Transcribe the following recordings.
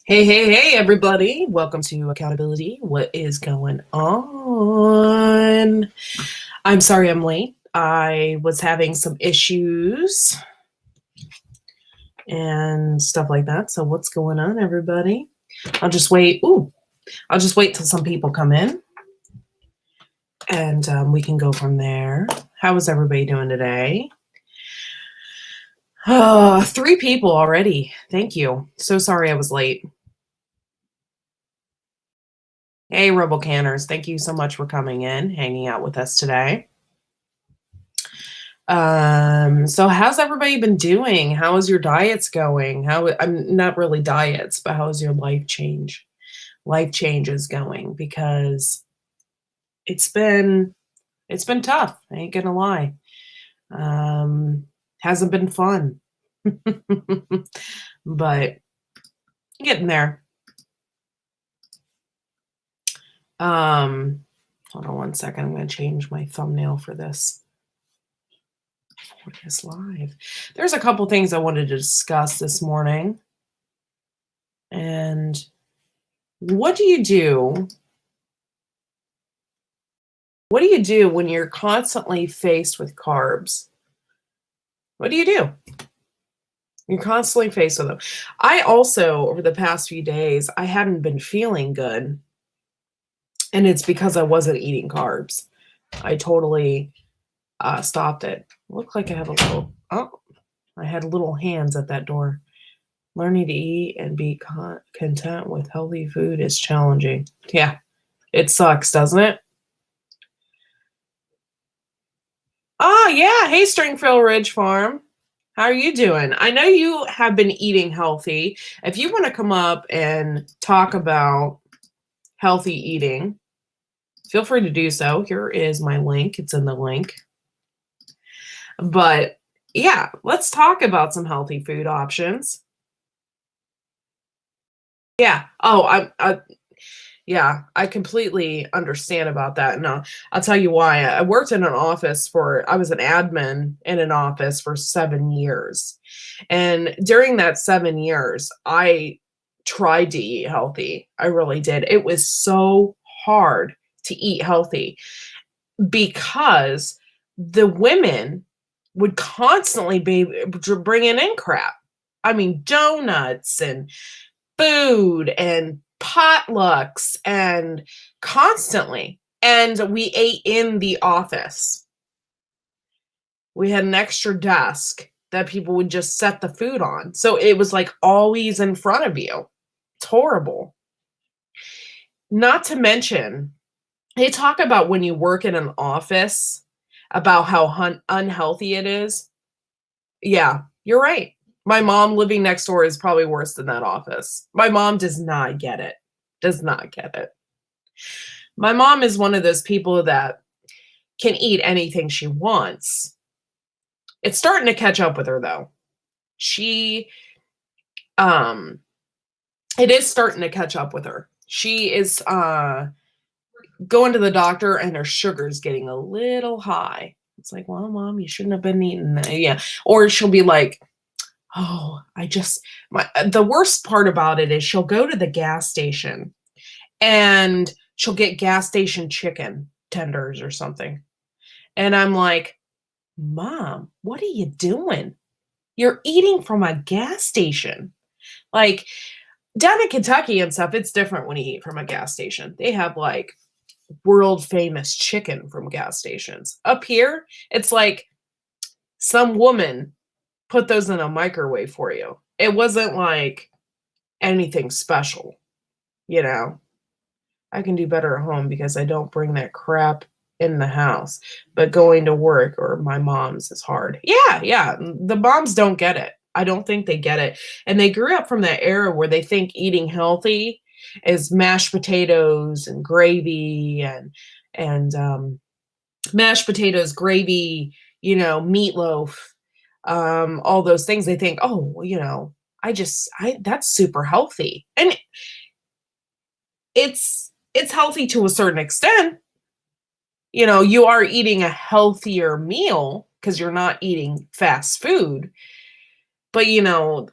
Hey, hey, hey, everybody. Welcome to Accountability. What is going on? I'm sorry I'm late. I was having some issues and stuff like that. So, what's going on, everybody? I'll just wait. I'll just wait till some people come in and we can go from there. How is everybody doing today? 3 people already. Thank you. So sorry I was late. Hey, Rebel Canners, thank you so much for coming in, hanging out with us today. So how's everybody been doing? How is your diets going? I'm not really diets, but how's your life changes going? Because it's been tough. I ain't gonna lie. Hasn't been fun, but getting there. Hold on one second. I'm going to change my thumbnail for this live. There's a couple things I wanted to discuss this morning. And what do you do? What do you do when you're constantly faced with carbs? What do you do? You're constantly faced with them. I also, over the past few days, I hadn't been feeling good. And it's because I wasn't eating carbs. I totally stopped it. Looked like I have I had little hands at that door. Learning to eat and be content with healthy food is challenging. Yeah, it sucks, doesn't it? Oh, yeah. Hey, Stringfield Ridge Farm. How are you doing? I know you have been eating healthy. If you want to come up and talk about healthy eating, feel free to do so. Here is my link. It's in the link. But yeah, let's talk about some healthy food options. Yeah. Oh, yeah, I completely understand about that. No, I'll tell you why. I worked in an office I was an admin in an office for 7 years. And during that 7 years, I tried to eat healthy. I really did. It was so hard to eat healthy because the women would constantly be bringing in crap. I mean, donuts and food and potlucks and constantly. And we ate in the office. We had an extra desk that people would just set the food on. So it was like always in front of you. It's horrible. Not to mention, they talk about when you work in an office about how unhealthy it is. Yeah, you're right. My mom living next door is probably worse than that office. My mom does not get it. Does not get it. My mom is one of those people that can eat anything she wants. It's starting to catch up with her though. It is starting to catch up with her. She is going to the doctor and her sugar's getting a little high. It's like, well, mom, you shouldn't have been eating that. Yeah. Or she'll be like, oh, the worst part about it is she'll go to the gas station and she'll get gas station chicken tenders or something. And I'm like, Mom, what are you doing? You're eating from a gas station. Like down in Kentucky and stuff, it's different when you eat from a gas station. They have like world famous chicken from gas stations. Up here, it's like some woman put those in a microwave for you. It wasn't like anything special, you know. I can do better at home because I don't bring that crap in the house. But going to work or my mom's is hard. Yeah. The moms don't get it. I don't think they get it. And they grew up from that era where they think eating healthy is mashed potatoes and gravy and mashed potatoes, gravy, meatloaf, all those things. They think, oh, that's super healthy. And it's healthy to a certain extent. You are eating a healthier meal because you're not eating fast food. But,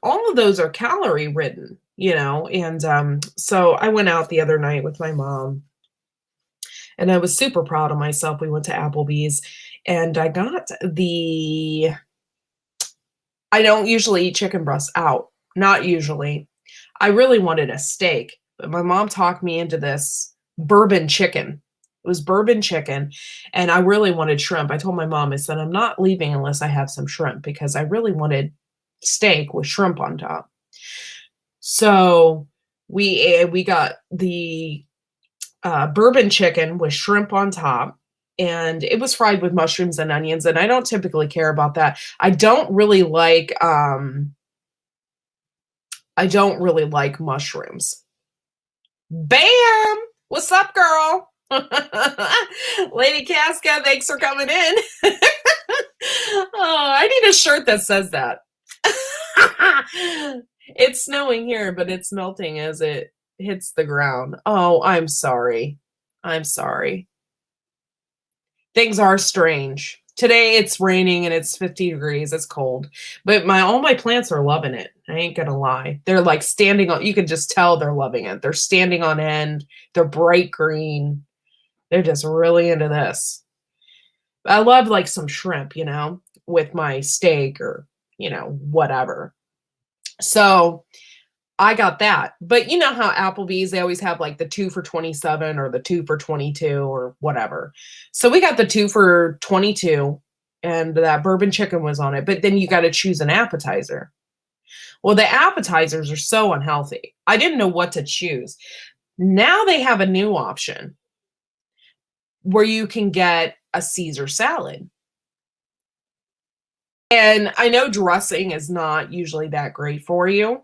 all of those are calorie ridden. And so I went out the other night with my mom, and I was super proud of myself. We went to Applebee's, and I don't usually eat chicken breasts out, not usually. I really wanted a steak, but my mom talked me into this bourbon chicken. It was bourbon chicken, and I really wanted shrimp. I told my mom, I said, I'm not leaving unless I have some shrimp because I really wanted steak with shrimp on top. So we got the bourbon chicken with shrimp on top, and it was fried with mushrooms and onions. And I don't typically care about that. I don't really like mushrooms. Bam! What's up, girl? Lady Casca, thanks for coming in. Oh, I need a shirt that says that. It's snowing here, but it's melting as it hits the ground. Oh, I'm sorry. I'm sorry. Things are strange. Today it's raining and it's 50 degrees. It's cold. But all my plants are loving it. I ain't gonna lie. They're like standing on, you can just tell they're loving it. They're standing on end. They're bright green. They're just really into this. I love like some shrimp, with my steak or, whatever. So I got that. But you know how Applebee's, they always have like the 2 for 27 or the 2 for 22 or whatever. So we got the 2 for 22 and that bourbon chicken was on it. But then you got to choose an appetizer. Well, the appetizers are so unhealthy. I didn't know what to choose. Now they have a new option where you can get a Caesar salad. And I know dressing is not usually that great for you,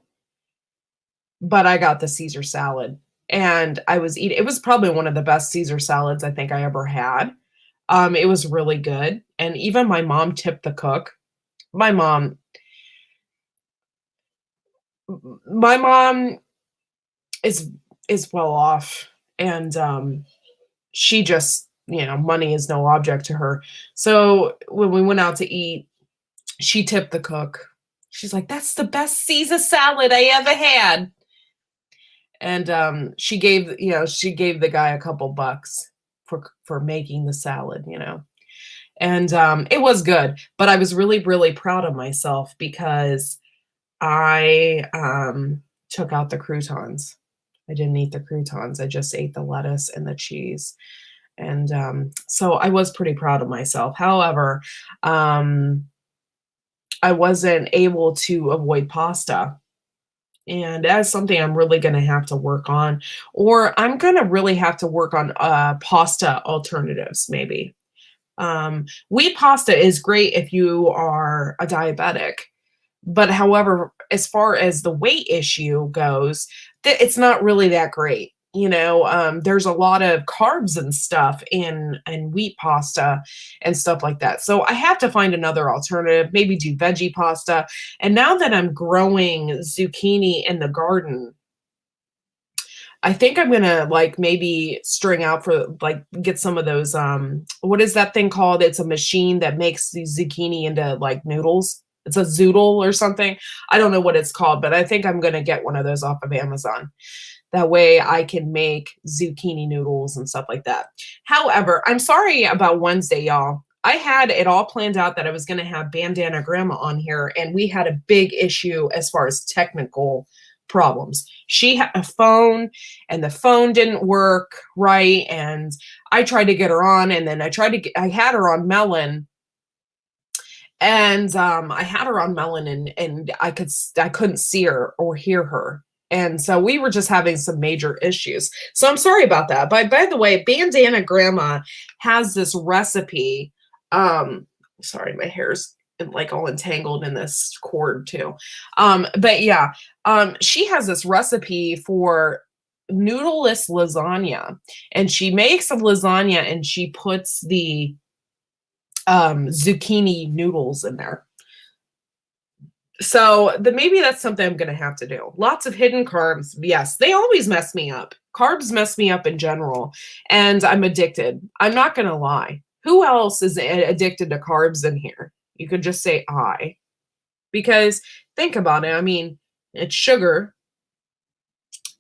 but I got the Caesar salad and I was eating. It was probably one of the best Caesar salads I think I ever had. It was really good. And even my mom tipped the cook. My mom my mom is well off, and she just, money is no object to her. So when we went out to eat, she tipped the cook. She's like, "That's the best Caesar salad I ever had." And she gave the guy a couple bucks for making the salad. And it was good, but I was really, really proud of myself because I took out the croutons. I didn't eat the croutons. I just ate the lettuce and the cheese. And so I was pretty proud of myself. However, I wasn't able to avoid pasta. And that's something I'm really going to have to work on, or I'm going to really have to work on pasta alternatives, maybe. Wheat pasta is great if you are a diabetic. But however, as far as the weight issue goes, it's not really that great. There's a lot of carbs and stuff in wheat pasta and stuff like that. So I have to find another alternative, maybe do veggie pasta. And now that I'm growing zucchini in the garden, I think I'm gonna like maybe string out for like get some of those what is that thing called? It's a machine that makes the zucchini into like noodles. It's a zoodle or something. I don't know what it's called, but I think I'm gonna get one of those off of Amazon. That way I can make zucchini noodles and stuff like that. However, I'm sorry about Wednesday, y'all. I had it all planned out that I was gonna have Bandana Grandma on here, and we had a big issue as far as technical problems. She had a phone and the phone didn't work right, and I tried to get her on, and then I had her on Melon, and I had her on Melon, and I couldn't see her or hear her. And so we were just having some major issues. So I'm sorry about that. But by the way, Bandana Grandma has this recipe. Sorry, my hair's like all entangled in this cord too. But yeah, she has this recipe for noodleless lasagna, and she makes a lasagna and she puts the zucchini noodles in there. So maybe that's something I'm going to have to do. Lots of hidden carbs. Yes, they always mess me up. Carbs mess me up in general, and I'm addicted. I'm not going to lie. Who else is addicted to carbs in here? You could just say I. Because think about it. I mean, it's sugar.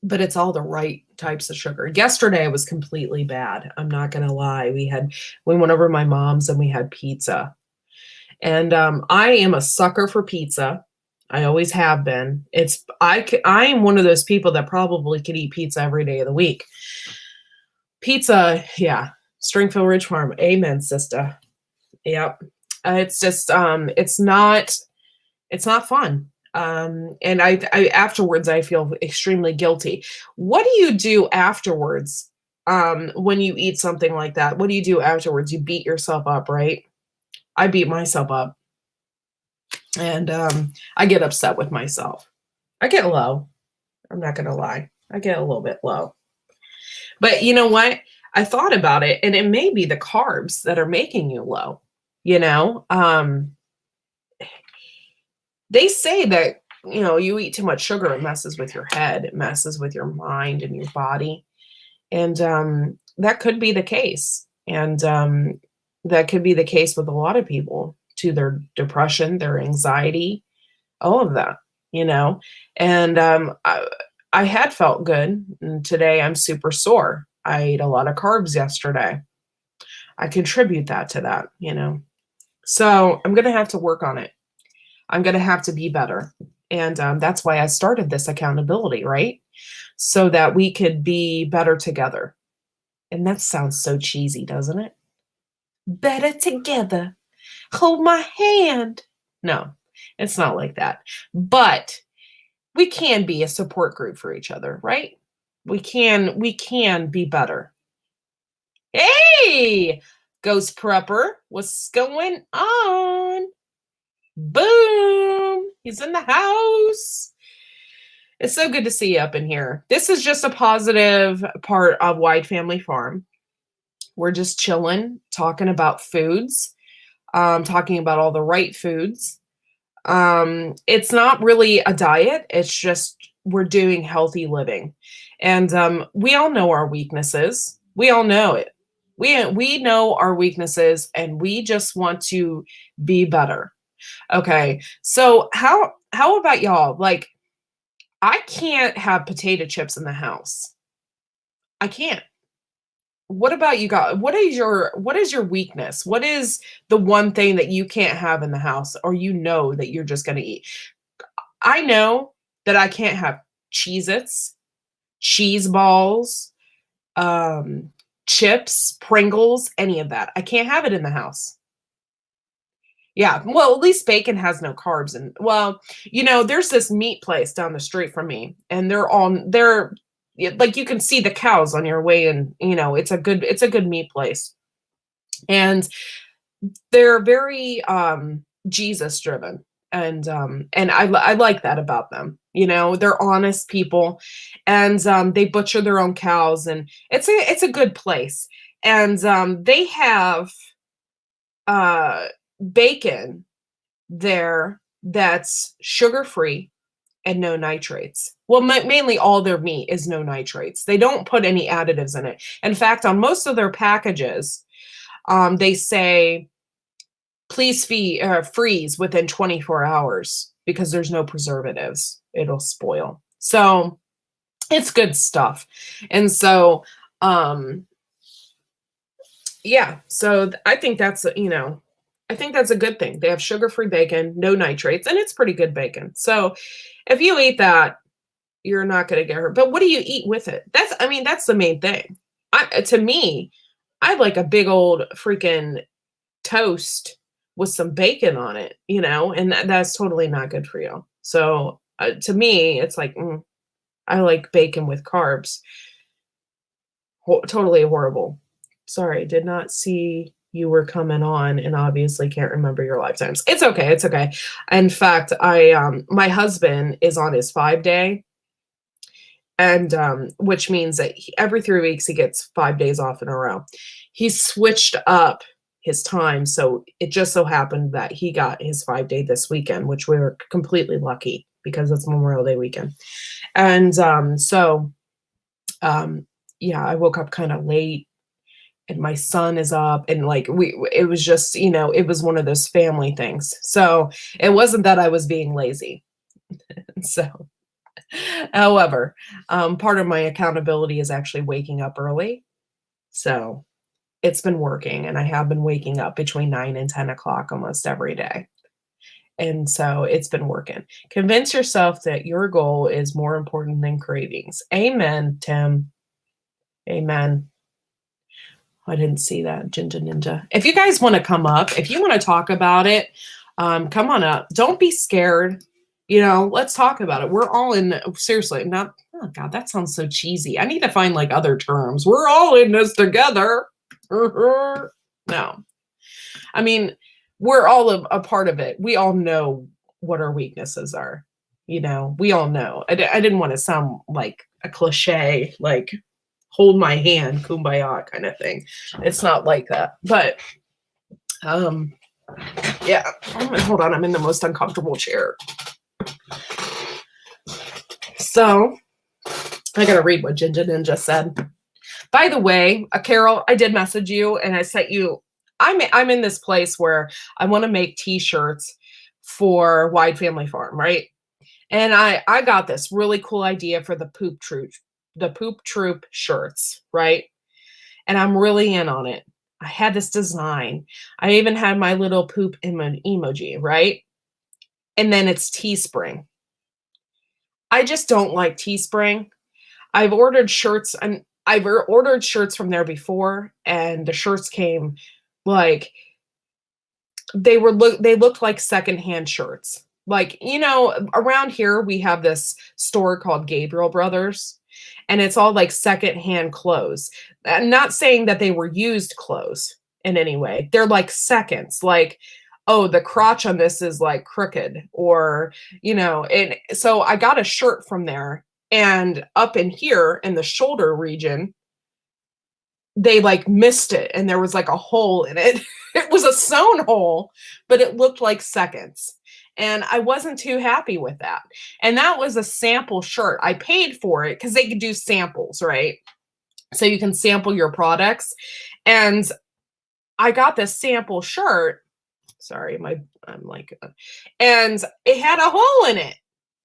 but it's all the right types of sugar. Yesterday was completely bad. I'm not gonna lie. We went over to my mom's and we had pizza. And I am a sucker for pizza. I always have been. I am one of those people that probably could eat pizza every day of the week. Pizza, yeah. Stringfield Ridge Farm. Amen, sister. Yep. It's just it's not fun. And I afterwards I feel extremely guilty. What do you do afterwards? When you eat something like that? What do you do afterwards? You beat yourself up, right? I beat myself up. And I get upset with myself. I get low. I'm not gonna lie. I get a little bit low. But you know what? I thought about it, and it may be the carbs that are making you low. You know, they say that you eat too much sugar, it messes with your head, it messes with your mind and your body, and that could be the case. And that could be the case with a lot of people, to their depression, their anxiety, all of that. You know, and I had felt good, and today I'm super sore. I ate a lot of carbs yesterday. I contribute that to that, So I'm going to have to work on it. I'm going to have to be better. And that's why I started this accountability, right? So that we could be better together. And that sounds so cheesy, doesn't it? Better together. Hold my hand. No, it's not like that. But we can be a support group for each other, right? We can be better. Hey, Ghost Prepper, what's going on? Boom, he's in the house. It's so good to see you up in here. This is just a positive part of Wide Family Farm. We're just chilling, talking about foods, talking about all the right foods. It's not really a diet. It's just we're doing healthy living. And we all know our weaknesses. We all know it. We know our weaknesses, and we just want to be better. Okay. So how about y'all? Like, I can't have potato chips in the house. I can't. What about you guys? What is your weakness? What is the one thing that you can't have in the house, or that you're just going to eat? I know that I can't have Cheez-Its, cheese balls, chips, Pringles, any of that. I can't have it in the house. Yeah, well, at least bacon has no carbs. And well, there's this meat place down the street from me, and they're like, you can see the cows on your way, and it's a good meat place. And they're very Jesus driven. And I like that about them. They're honest people, and they butcher their own cows, and it's a good place. And they have bacon there that's sugar-free and no nitrates. Well, mainly all their meat is no nitrates. They don't put any additives in it. In fact, on most of their packages, they say, please freeze within 24 hours because there's no preservatives. It'll spoil. So it's good stuff. And so, yeah, so I think that's a good thing. They have sugar-free bacon, no nitrates, and it's pretty good bacon. So if you eat that, you're not going to get hurt. But what do you eat with it? That's the main thing. To me, I like a big old freaking toast with some bacon on it, and that's totally not good for you. So to me, it's like, I like bacon with carbs. Totally horrible. Sorry, did not see you were coming on, and obviously can't remember your lifetimes. It's okay. It's okay. In fact, my husband is on his 5-day, and which means that every 3 weeks he gets 5 days off in a row. He switched up his time, so it just so happened that he got his 5-day this weekend, which we were completely lucky because it's Memorial Day weekend. And yeah, I woke up kind of late, and my son is up, and it was just, it was one of those family things. So it wasn't that I was being lazy. So However, part of my accountability is actually waking up early. So it's been working, and I have been waking up between 9 and 10 o'clock almost every day. And so it's been working. Convince yourself that your goal is more important than cravings. Amen, Tim. Amen. I didn't see that, Ginger Ninja. If you guys want to come up, if you want to talk about it, come on up. Don't be scared. Let's talk about it. We're all in, seriously, not, oh God, that sounds so cheesy. I need to find like other terms. We're all in this together. No. I mean, we're all a part of it. We all know what our weaknesses are. We all know. I didn't want to sound like a cliche, like hold my hand, kumbaya kind of thing. It's not like that. But yeah. Hold on, I'm in the most uncomfortable chair. So I gotta read what Ginger Ninja said. By the way, Carol, I did message you and I sent you. I'm in this place where I want to make t-shirts for Wide Family Farm, right? And I got this really cool idea for the Poop Troop shirts, right? And I'm really in on it. I had this design. I even had my little poop emoji, right? And then it's Teespring. I just don't like Teespring. I've ordered shirts and I've ordered shirts from there before, and the shirts came like they looked like secondhand shirts. Like, around here we have this store called Gabriel Brothers, and it's all like secondhand clothes. I'm not saying that they were used clothes in any way. They're like seconds, like, oh, the crotch on this is like crooked, or, and so I got a shirt from there, and up in here in the shoulder region, they like missed it and there was like a hole in it. It was a sewn hole, but it looked like seconds. And I wasn't too happy with that. And that was a sample shirt. I paid for it because they could do samples, right? So you can sample your products. And I got this sample shirt. Sorry, and it had a hole in it.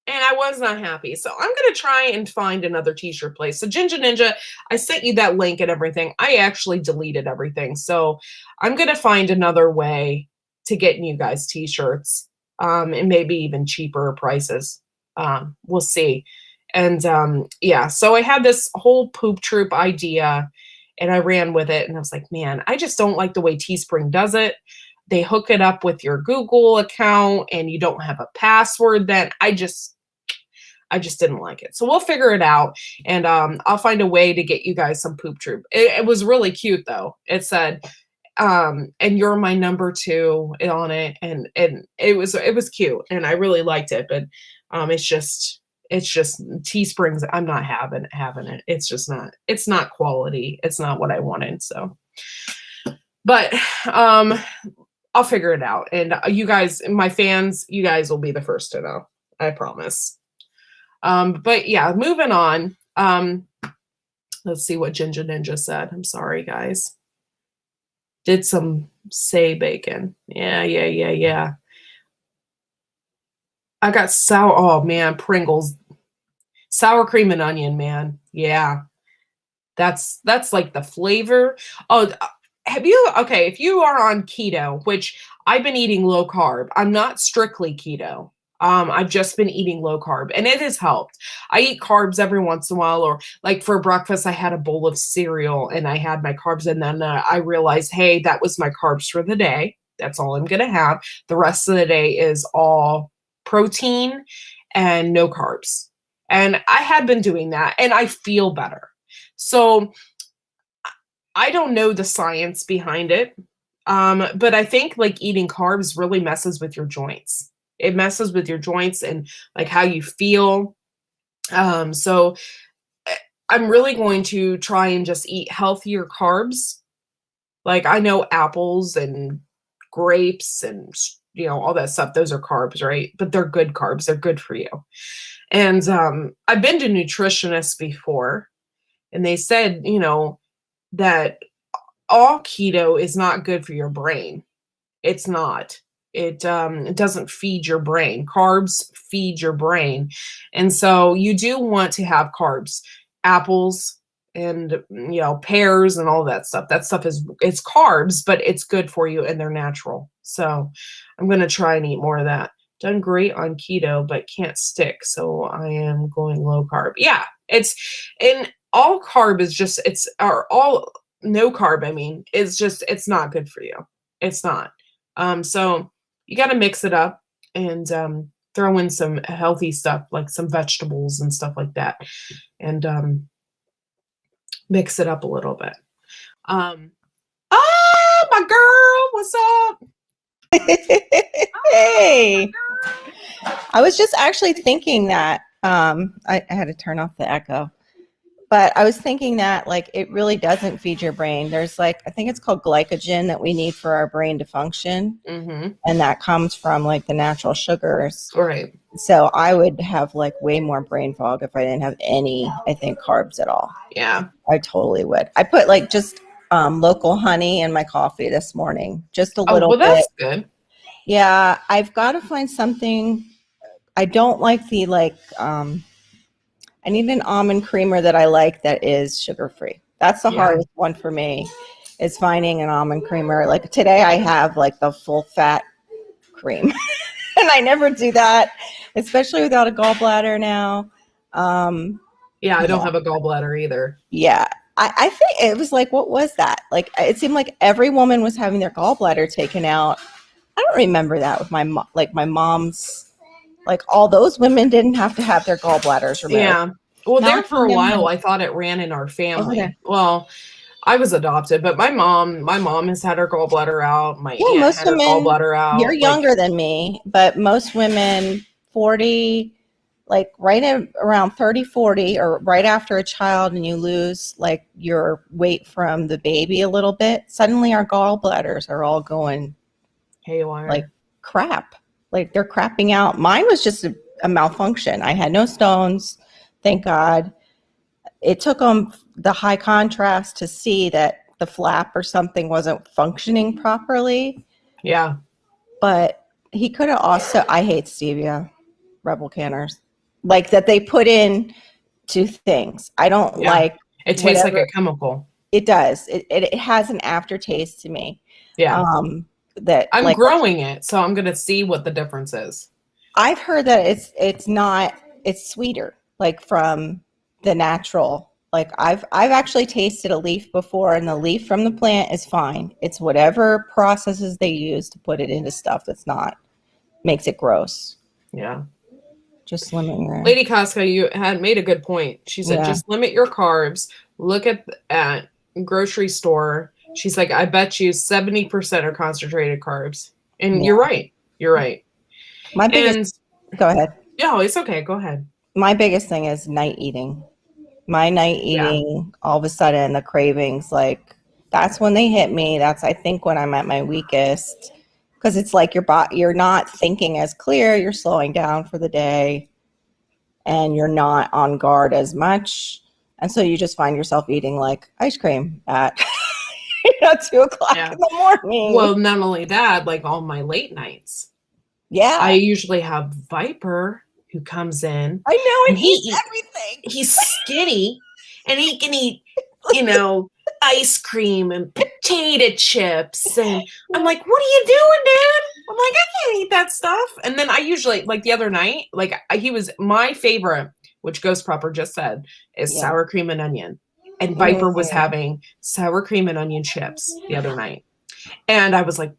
And I was not happy. So I'm going to try and find another t-shirt place. So Ginger Ninja, I sent you that link and everything. I actually deleted everything. So I'm going to find another way to get you guys t-shirts, and maybe even cheaper prices. We'll see. And yeah, so I had this whole Poop Troop idea and I ran with it. And I was like, man, I just don't like the way Teespring does it. They hook it up with your Google account and you don't have a password. Then I just didn't like it. So we'll figure it out, and I'll find a way to get you guys some Poop Troop. It was really cute though. It said, and you're my number 2 on it, and it was cute, and I really liked it. But it's just Teesprings. I'm not having it. It's not quality. It's not what I wanted. So, but I'll figure it out, and you guys, my fans, you guys will be the first to know. I promise. But yeah, moving on. Let's see what Ginger Ninja said. I'm sorry, guys. Did some say bacon. Yeah. I got oh man, Pringles. Sour cream and onion, man. Yeah. That's like the flavor. Oh, if you are on keto, which I've been eating low carb. I'm not strictly keto. I've just been eating low carb, and it has helped. I eat carbs every once in a while, or like for breakfast, I had a bowl of cereal and I had my carbs, and then I realized, hey, that was my carbs for the day. That's all I'm going to have. The rest of the day is all protein and no carbs. And I had been doing that, and I feel better. So I don't know the science behind it, but I think like eating carbs really messes with your joints. It messes with your joints and like how you feel. So I'm really going to try and just eat healthier carbs. Like I know apples and grapes and all that stuff, those are carbs, right? But they're good carbs. They're good for you. And I've been to nutritionists before, and they said, that all keto is not good for your brain. It's not. it doesn't feed your brain. Carbs feed your brain. And so you do want to have carbs, apples and pears and all that stuff. That stuff it's carbs, but it's good for you and they're natural. So I'm going to try and eat more of that. Done great on keto, but can't stick. So I am going low carb. Yeah, it's and all carb is just or all no carb, I mean, it's not good for you. It's not. So you got to mix it up and throw in some healthy stuff like some vegetables and stuff like that, and mix it up a little bit. Oh, my girl, what's up? Hey, I was just actually thinking that I had to turn off the echo, but I was thinking that like it really doesn't feed your brain. There's like, I think it's called glycogen that we need for our brain to function, and that comes from like the natural sugars. Right. So I would have like way more brain fog if I didn't have any, I think, carbs at all. Yeah, I totally would. I put like just local honey in my coffee this morning, just a little well, that's bit. good. Yeah, I've got to find something. I don't like the I need an almond creamer that I like that is sugar-free. That's the hardest one for me, is finding an almond creamer. Like today I have like the full fat cream and I never do that, especially without a gallbladder now. I don't have a gallbladder either. Yeah. I think it was like, what was that? Like, it seemed like every woman was having their gallbladder taken out. I don't remember that with my mom's, like all those women didn't have to have their gallbladders removed. Yeah. Well, there for a while, I thought it ran in our family. Okay. Well, I was adopted, but my mom has had her gallbladder out. My aunt most had her women, gallbladder out. You're younger than me, but most women 40, like around 30, 40, or right after a child and you lose like your weight from the baby a little bit, suddenly our gallbladders are all going haywire. Like crap. Like they're crapping out. Mine was just a malfunction. I had no stones, thank God. It took them the high contrast to see that the flap or something wasn't functioning properly. Yeah. But he could have also, I hate stevia, Rebel Canners, like that they put in to things. I don't like it. Tastes like a chemical. It does. It has an aftertaste to me. Yeah. That I'm growing it, so I'm gonna see what the difference is. I've heard that it's sweeter, like from the natural. Like I've actually tasted a leaf before, and the leaf from the plant is fine. It's whatever processes they use to put it into stuff that's not makes it gross. Yeah. Just limit your Lady Casca, you had made a good point. She said just limit your carbs. Look at grocery store. She's like, I bet you 70% are concentrated carbs. And you're right. You're right. My biggest go ahead. No, it's okay. Go ahead. My biggest thing is night eating. My night eating, all of a sudden the cravings, like that's when they hit me. That's I think when I'm at my weakest. Because it's like you're not thinking as clear, you're slowing down for the day, and you're not on guard as much. And so you just find yourself eating like ice cream at 2 o'clock in the morning. Well, not only that, like all my late nights. Yeah. I usually have Viper who comes in. I know, and he eats everything. He's skinny and he can eat, ice cream and potato chips. And I'm like, what are you doing, dude? I'm like, I can't eat that stuff. And then I usually, like the other night, like he was my favorite, which Ghost Proper just said, is sour cream and onion. And Viper was having sour cream and onion chips the other night. And I was like,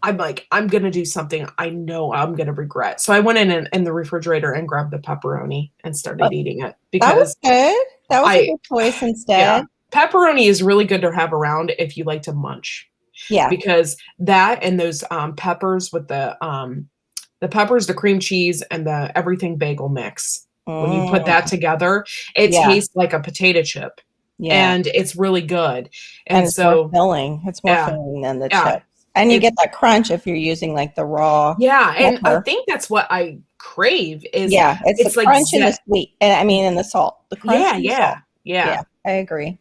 I'm going to do something I know I'm going to regret. So I went in the refrigerator and grabbed the pepperoni and started eating it. Because that was good. That was a good choice instead. Yeah. Pepperoni is really good to have around if you like to munch. Yeah. Because that and those peppers with the peppers, the cream cheese, and the everything bagel mix. When you put that together, it tastes like a potato chip. Yeah. And it's really good. And it's more filling. It's more filling than the chips. And you get that crunch if you're using like the raw. Yeah. And I think that's what I crave is it's the like crunch and the sweet. And I mean, and the salt. The crunch and the salt. Yeah. I agree.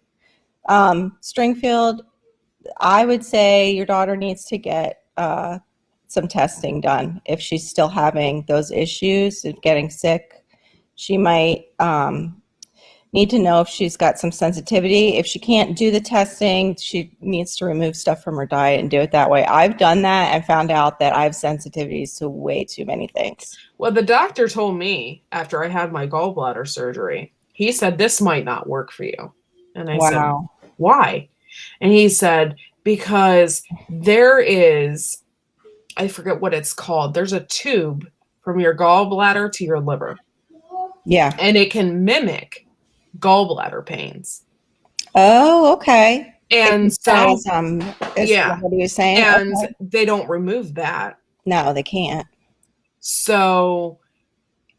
Stringfield, I would say your daughter needs to get some testing done. If she's still having those issues of getting sick, she might need to know if she's got some sensitivity. If she can't do the testing, she needs to remove stuff from her diet and do it that way. I've done that and found out that I have sensitivities to way too many things. Well, the doctor told me after I had my gallbladder surgery, he said, this might not work for you. And I said, why? And he said, because there is, I forget what it's called. There's a tube from your gallbladder to your liver. Yeah. And it can mimic gallbladder pains. Oh, okay. And so, yeah, what are you saying? And they don't remove that. No, they can't. So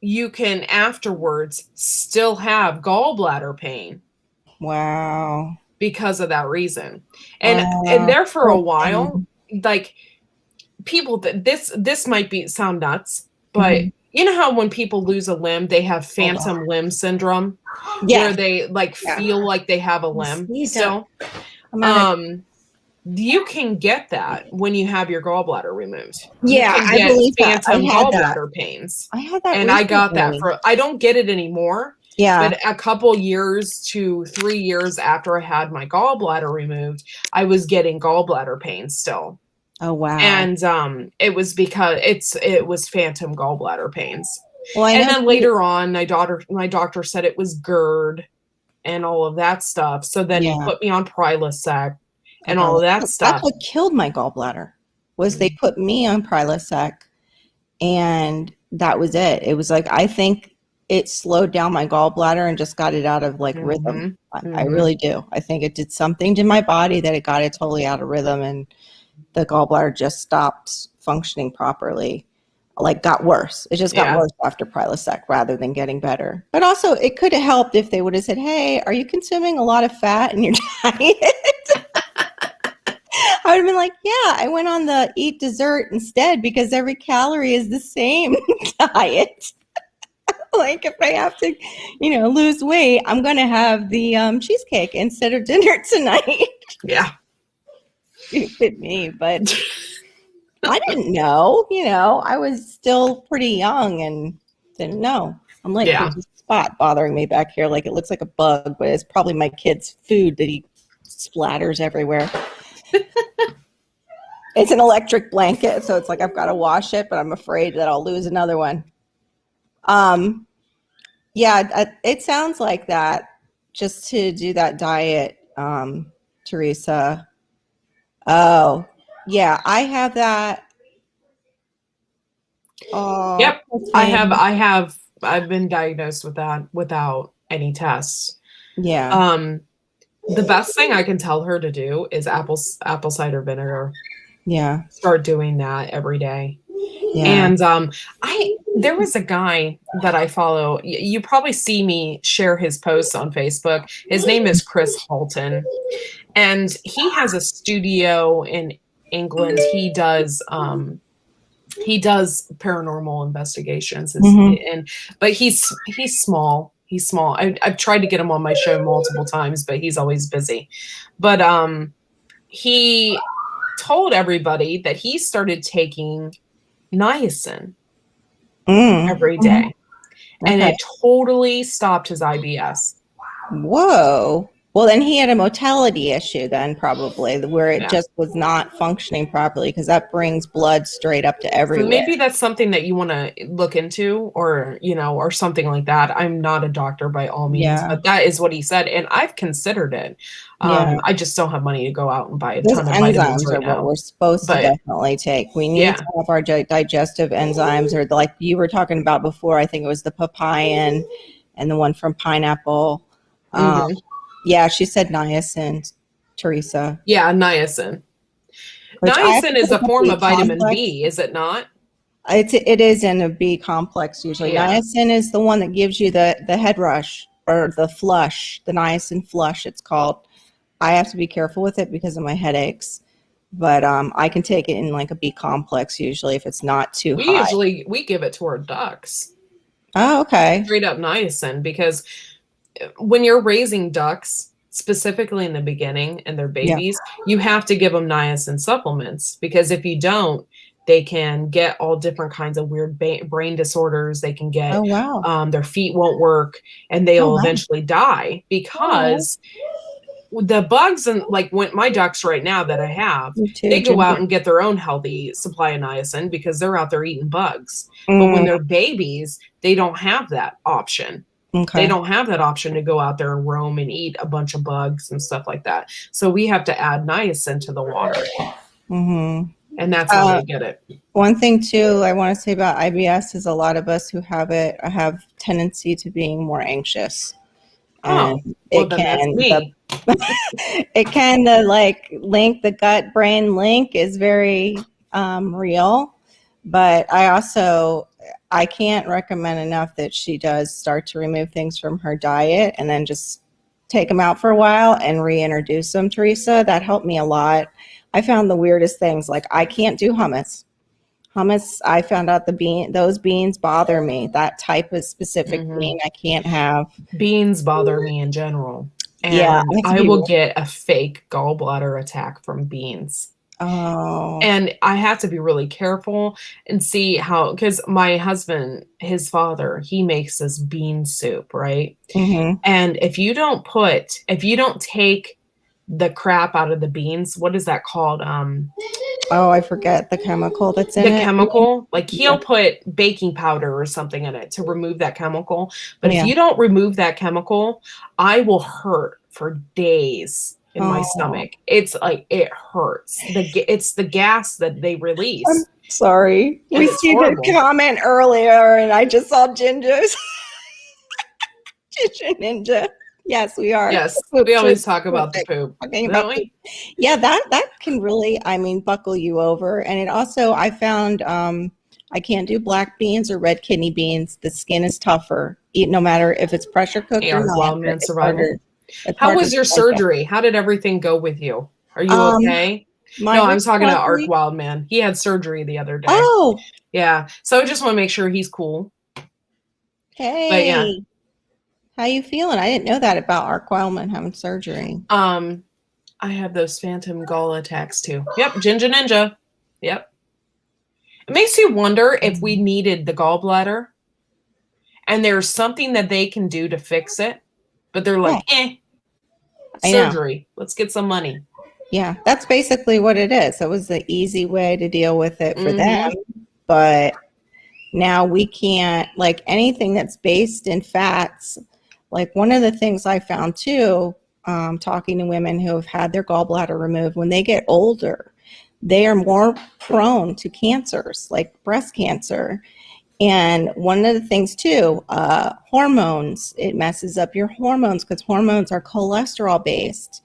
you can afterwards still have gallbladder pain. Wow. Because of that reason. And there for a while, like people that this might sound nuts, but you know how when people lose a limb, they have phantom limb syndrome, where they like feel like they have a limb still. You can get that when you have your gallbladder removed. Yeah, I believe phantom gallbladder pains. I had that, and recently. I got that I don't get it anymore. Yeah, but a couple years to 3 years after I had my gallbladder removed, I was getting gallbladder pains still. Oh wow! And it was because it was phantom gallbladder pains. Well, and then later on, my doctor said it was GERD and all of that stuff. So then he put me on Prilosec and all of that stuff. That's what killed my gallbladder. Was they put me on Prilosec, and that was it. It was like, I think it slowed down my gallbladder and just got it out of like rhythm. I really do. I think it did something to my body that it got it totally out of rhythm, and the gallbladder just stopped functioning properly. Like got worse. It just got worse after Prilosec rather than getting better. But also it could have helped if they would have said, hey, are you consuming a lot of fat in your diet? I would have been like, yeah, I went on the eat dessert instead because every calorie is the same diet. Like if I have to, lose weight, I'm going to have the cheesecake instead of dinner tonight. Yeah. Stupid me, but I didn't know, I was still pretty young and didn't know. I'm like, there's a spot bothering me back here. Like it looks like a bug, but it's probably my kid's food that he splatters everywhere. It's an electric blanket, so it's like I've got to wash it, but I'm afraid that I'll lose another one. It sounds like that, just to do that diet, Teresa. Oh, yeah, I have that. Oh, yep, I've been diagnosed with that without any tests. Yeah. The best thing I can tell her to do is apple cider vinegar. Yeah. Start doing that every day. Yeah. And there was a guy that I follow. You probably see me share his posts on Facebook. His name is Chris Halton, and he has a studio in England. He does paranormal investigations, but he's small. He's small. I've tried to get him on my show multiple times, but he's always busy. But he told everybody that he started taking niacin every day, and it totally stopped his IBS. Whoa. Well, then he had a motility issue then probably, where it just was not functioning properly, because that brings blood straight up to everywhere. So maybe that's something that you want to look into, or, or something like that. I'm not a doctor by all means, but that is what he said. And I've considered it. I just don't have money to go out and buy a ton of vitamins right now. What we're supposed to definitely take. We need to have our digestive enzymes, or like you were talking about before. I think it was the papain and the one from pineapple. Yeah, she said niacin, Teresa. Yeah, niacin. Niacin is a form of vitamin B, is it not? It is in a B complex usually. Yeah. Niacin is the one that gives you the head rush, or the flush, the niacin flush it's called. I have to be careful with it because of my headaches. But I can take it in like a B complex usually if it's not too high. We give it to our ducks. Oh, okay. Straight up niacin, because when you're raising ducks, specifically in the beginning and their babies, you have to give them niacin supplements, because if you don't, They can get all different kinds of weird brain disorders. They can get, Oh, wow. their feet won't work, and Oh, they'll wow. eventually die Oh, because the bugs, and like when my ducks right now that I have, me too, they go out Ginger. and get their own healthy supply of niacin because they're out there eating bugs. But when Mm, they're babies, they don't have that option. They okay. don't have that option to go out there and roam and eat a bunch of bugs and stuff like that. So we have to add niacin to the water, Mm-hmm. and that's how they get it. One thing too, I want to say about IBS is a lot of us who have it have tendency to being more anxious, and Oh, well, it then that's can me. it can like link, the gut brain link is very real. But I can't recommend enough that she does start to remove things from her diet and then just take them out for a while and reintroduce them. Teresa, that helped me a lot. I found the weirdest things, like I can't do hummus. Hummus, I found out those beans bother me. That type of specific bean I can't have. Beans bother me in general, Yeah, and I have to I be. will get a fake gallbladder attack from beans. Oh. And I have to be really careful and see how, because my husband, his father, he makes this bean soup, right? Mm-hmm. And if you don't take the crap out of the beans, what is that called? Oh, I forget the chemical that's in The it. chemical, like Yeah. he'll put baking powder or something in it to remove that chemical. But if Yeah. you don't remove that chemical, I will hurt for days in my Oh, stomach. It's like, it hurts. It's the gas that they I'm release, sorry. and We it's see the horrible. comment earlier, and I just saw Ginger's Ginger Ninja. Yes, we are. Yes, Poop we always trip. talk about the poop, Talking don't about poop. we? Yeah, that can really, I mean, buckle you over. And it also, I found, I can't do black beans or red kidney beans. The skin is tougher, no matter if it's pressure cooked or Yeah, not. wild man It's survival. harder. It's How harder was to your digest. surgery? How did everything go with you? Are you Um, okay? my No, I'm talking to Arc recovery. Wildman. He had surgery the other day. Oh, Yeah. So I just want to make sure he's cool. But yeah, hey, how you feeling? I didn't know that about Ark Wildman having surgery. I have those phantom gall attacks too. Yep, Ginger Ninja. Yep. It makes you wonder if we needed the gallbladder and there's something that they can do to fix it, but they're Yeah, like, I know. surgery. Let's get some money. Yeah, that's basically what it is. It was the easy way to deal with it for them. Mm-hmm. But now we can't, like anything that's based in fats. Like one of the things I found too, talking to women who have had their gallbladder removed, when they get older, they are more prone to cancers, like breast cancer. And one of the things too, hormones, it messes up your hormones because hormones are cholesterol based.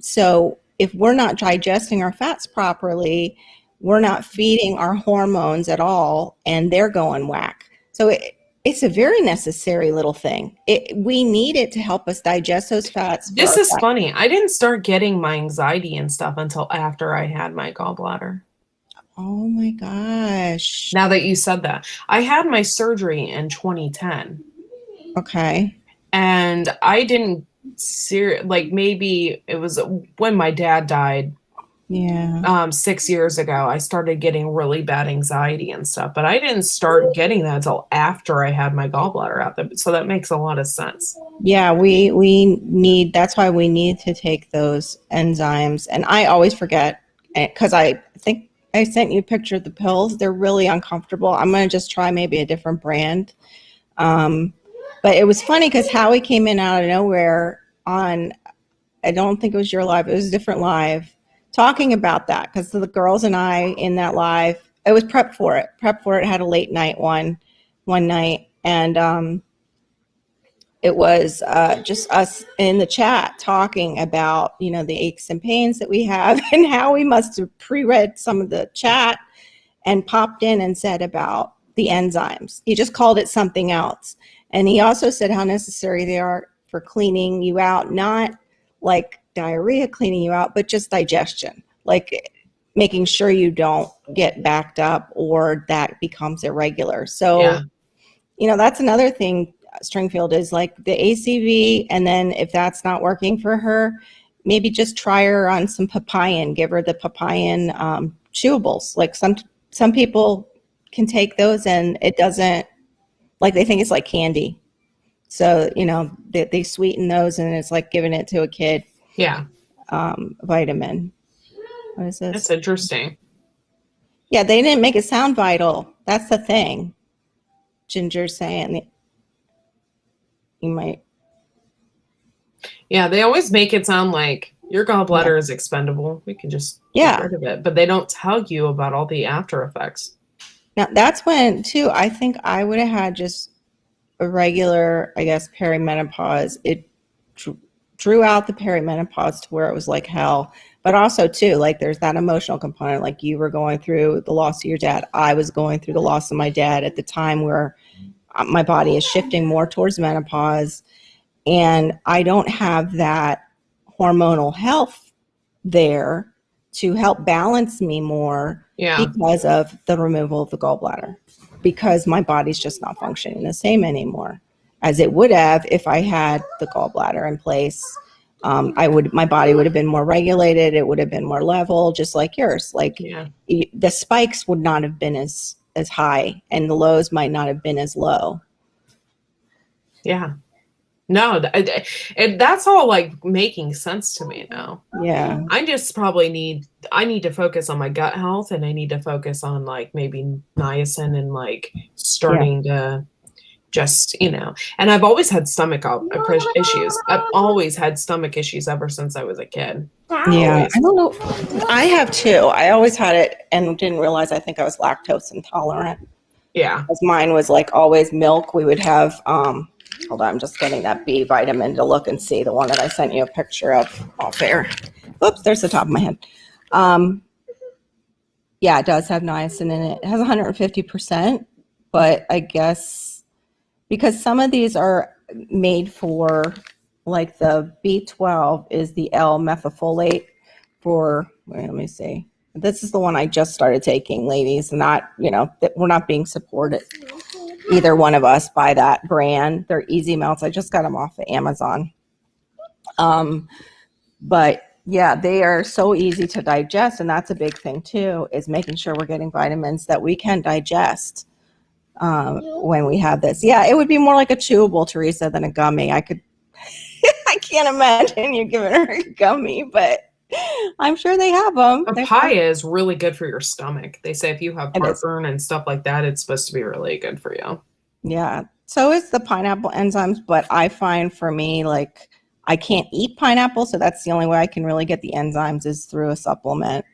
So if we're not digesting our fats properly, we're not feeding our hormones at all, and they're going whack. So it's a very necessary little thing. We need it to help us digest those fats for This our is fat. funny. I didn't start getting my anxiety and stuff until after I had my gallbladder. Oh my gosh. Now that you said that, I had my surgery in 2010, Okay. and I didn't like, maybe it was when my dad died, Yeah. 6 years ago. I started getting really bad anxiety and stuff, but I didn't start getting that until after I had my gallbladder out there. So that makes a lot of sense. Yeah, we need, that's why we need to take those enzymes. And I always forget, because I think I sent you a picture of the pills. They're really uncomfortable. I'm going to just try maybe a different brand. But it was funny because Howie came in out of nowhere on, I don't think it was your live, it was a different live, talking about that, because the girls and I in that live, it was Prep for It. Prep for It had a late night one night, and it was just us in the chat talking about, the aches and pains that we have, and how we must have pre-read some of the chat and popped in and said about the enzymes. He just called it something else. And he also said how necessary they are for cleaning you out, not like diarrhea cleaning you out, but just digestion, like making sure you don't get backed up or that becomes irregular. So, Yeah. That's another thing, Stringfield, is like the ACV. And then if that's not working for her, maybe just try her on some papain, give her the papain chewables. Like some people can take those and it doesn't, like they think it's like candy. So, you know, they sweeten those and it's like giving it to a kid. Yeah. Vitamin. What is this? That's interesting. Yeah, they didn't make it sound vital. That's the thing. Ginger's saying you might. Yeah, they always make it sound like your gallbladder is expendable. We can just get rid of it. But they don't tell you about all the after effects. Now, that's when, too, I think I would have had just a regular, I guess, perimenopause. It drew out the perimenopause to where it was like hell. But also, too, like there's that emotional component. Like you were going through the loss of your dad. I was going through the loss of my dad at the time where my body is shifting more towards menopause. And I don't have that hormonal health there to help balance me more because of the removal of the gallbladder, because my body's just not functioning the same anymore as it would have if I had the gallbladder in place. My body would have been more regulated. It would have been more level, just like yours. Like the spikes would not have been as high and the lows might not have been as low. Yeah. No, that's all like making sense to me now. Yeah. I just probably need to focus on my gut health, and I need to focus on like maybe niacin and like starting to just, you know, and I've always had stomach issues. I've always had stomach issues ever since I was a kid. Yeah. Always. I don't know. I have too. I always had it and didn't realize I think I was lactose intolerant. Yeah. Because mine was like always milk. We would have, hold on, I'm just getting that B vitamin to look and see, the one that I sent you a picture of off air. Oops, there's the top of my head. Yeah, it does have niacin in it. It has 150%, but I guess because some of these are made for, like the B12 is the L-methylfolate for, wait, let me see. This is the one I just started taking, ladies. Not, you know, we're not being supported, either one of us, by that brand. They're easy melts. I just got them off of Amazon. But yeah, they are so easy to digest. And that's a big thing too, is making sure we're getting vitamins that we can digest when we have this. Yeah, it would be more like a chewable, Teresa, than a gummy. I can't imagine you giving her a gummy, but I'm sure they have them. Papaya is really good for your stomach. They say if you have heartburn and stuff like that, it's supposed to be really good for you. Yeah. So is the pineapple enzymes, but I find for me, like, I can't eat pineapple, so that's the only way I can really get the enzymes is through a supplement.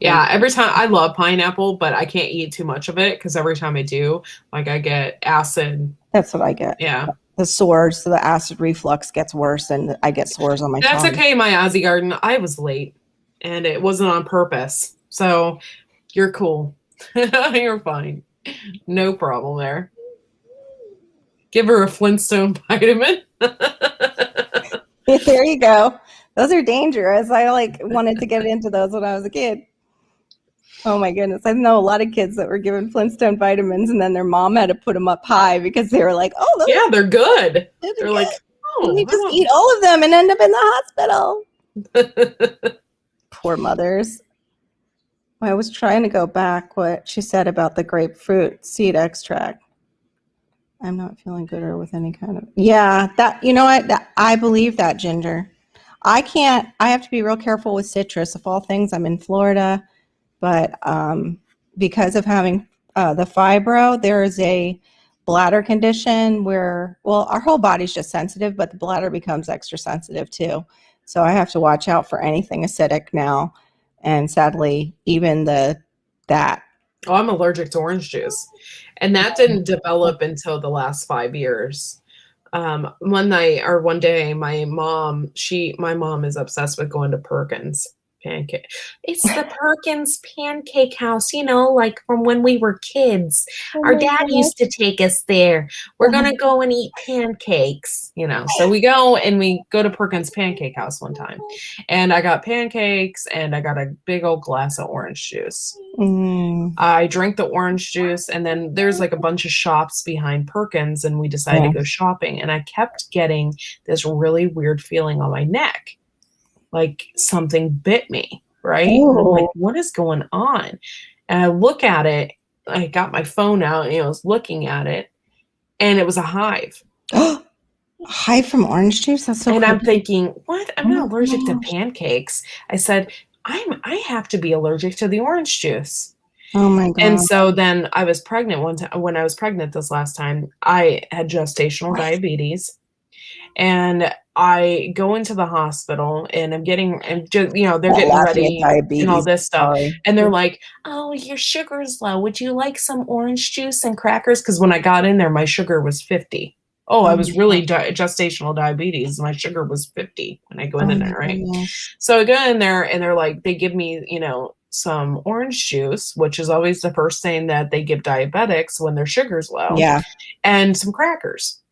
Yeah, every time I love pineapple, but I can't eat too much of it because every time I do, like I get acid. That's what I get. Yeah. The sores, so the acid reflux gets worse and I get sores on my tongue. That's okay, my Aussie garden. I was late and it wasn't on purpose. So you're cool. You're fine. No problem there. Give her a Flintstone vitamin. There you go. Those are dangerous. I wanted to get into those when I was a kid. Oh my goodness. I know a lot of kids that were given Flintstone vitamins and then their mom had to put them up high because they were like, oh, those yeah, they're good. They're like, oh, you just eat all of them and end up in the hospital. Poor mothers. I was trying to go back what she said about the grapefruit seed extract. I'm not feeling good or with any kind of, yeah, that, you know what, I believe that, Ginger. I have to be real careful with citrus. Of all things, I'm in Florida. But because of having the fibro, there is a bladder condition where, well, our whole body's just sensitive, but the bladder becomes extra sensitive too. So I have to watch out for anything acidic now. And sadly, even that. Oh, I'm allergic to orange juice. And that didn't develop until the last 5 years. One day, my mom is obsessed with going to Perkins. Pancake. It's the Perkins Pancake House, you know, like from when we were kids. Our dad used to take us there. We're going to go and eat pancakes, you know. So we go to Perkins Pancake House one time. And I got pancakes and I got a big old glass of orange juice. I drank the orange juice and then there's like a bunch of shops behind Perkins and we decided to go shopping. And I kept getting this really weird feeling on my neck. Like something bit me, right? And I'm like, Oh. what is going on? And I look at it, I got my phone out and I was looking at it, and it was a hive. Hive from orange juice? That's so And I'm crazy. thinking, what? I'm Oh not my allergic to gosh. pancakes. I said, I have to be allergic to the orange juice. Oh my And god. so then I was pregnant one time. When I was pregnant this last time, I had gestational diabetes, and I go into the hospital and I'm getting, and just, they're Not getting laughing at ready and all diabetes. this stuff. Sorry. And they're like, oh, your sugar is low. Would you like some orange juice and crackers? Because when I got in there, my sugar was 50. Oh, I Oh was my really god. gestational diabetes. My sugar was 50 when I go Oh in my there, right? goodness. So I go in there and they're like, they give me, some orange juice, which is always the first thing that they give diabetics when their sugar's low, Yeah. and some crackers.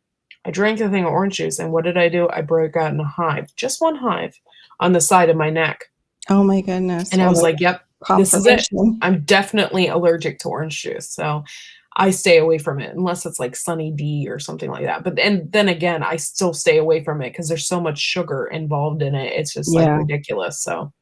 I drank the thing of orange juice, and what did I do? I broke out in a hive, just one hive on the side of my neck. Oh my goodness. And I Well, was like, that's yep, this is it. confirmation. I'm definitely allergic to orange juice. So I stay away from it unless it's like Sunny D or something like that. But and then again, I still stay away from it because there's so much sugar involved in it. It's just like Yeah. ridiculous. So,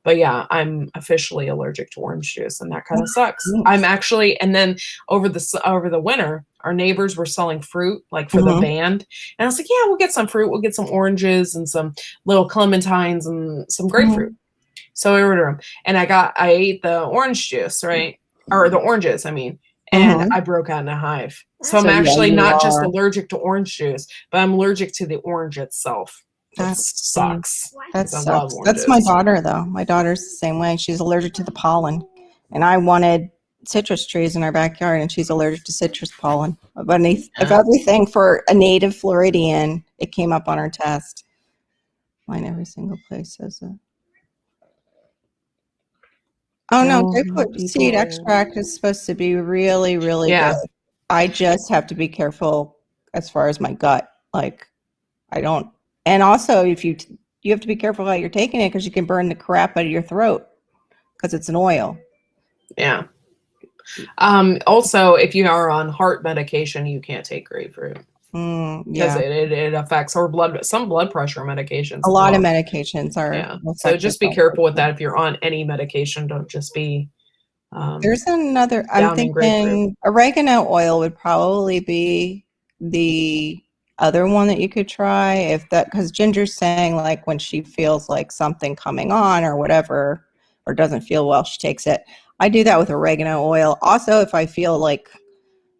but yeah, I'm officially allergic to orange juice, and that kind of That sucks. I'm stinks. actually, and then over the winter, our neighbors were selling fruit like for the Mhm. band, and I was like, yeah, we'll get some fruit. We'll get some oranges and some little clementines and some grapefruit. Mhm. So I ordered them, and I ate the orange juice, right? Or the oranges, I mean, and Mhm. I broke out in a hive. So I'm So yeah, actually you not just are. allergic to orange juice, but I'm allergic to the orange itself. It That sucks stinks. That because I love sucks. That's my oranges. daughter, though. My daughter's the same way. She's allergic to the pollen. And I wanted citrus trees in our backyard, and she's allergic to citrus pollen. But of Yeah. everything for a native Floridian, it came up on her test. Mine, every single place says it. Oh no, Oh, grapefruit seed people. extract is supposed to be really, really good. Yeah. I just have to be careful as far as my gut. Like, I don't. And also, if you have to be careful how you're taking it because you can burn the crap out of your throat because it's an oil. Yeah. Also, if you are on heart medication, you can't take grapefruit because Yeah, it affects some blood pressure medications a as lot of well. medications are Yeah. So effective. just be careful with that. If you're on any medication, don't just be um, There's another. I'm downing grapefruit. thinking oregano oil would probably be the other one that you could try if that because Ginger's saying like when she feels like something coming on or whatever or doesn't feel well, she takes it. I do that with oregano oil. Also, if I feel like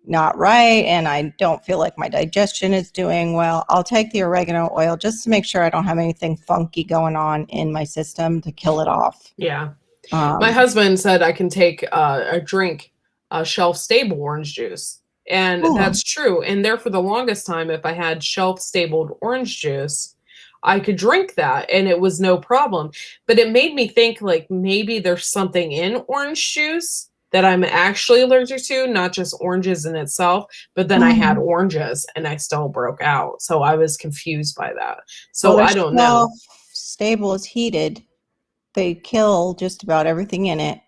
not right and I don't feel like my digestion is doing well, I'll take the oregano oil just to make sure I don't have anything funky going on in my system to kill it off. Yeah. My Um, husband said I can take a drink, shelf stable orange juice. And oh, that's true. And there for the longest time, if I had shelf stabled orange juice, I could drink that and it was no problem. But it made me think like maybe there's something in orange juice that I'm actually allergic to, not just oranges in itself. But then I had mhm. oranges and I still broke out. So I was confused by that. Well, So the I don't know. shelf stable is heated. They kill just about everything in it.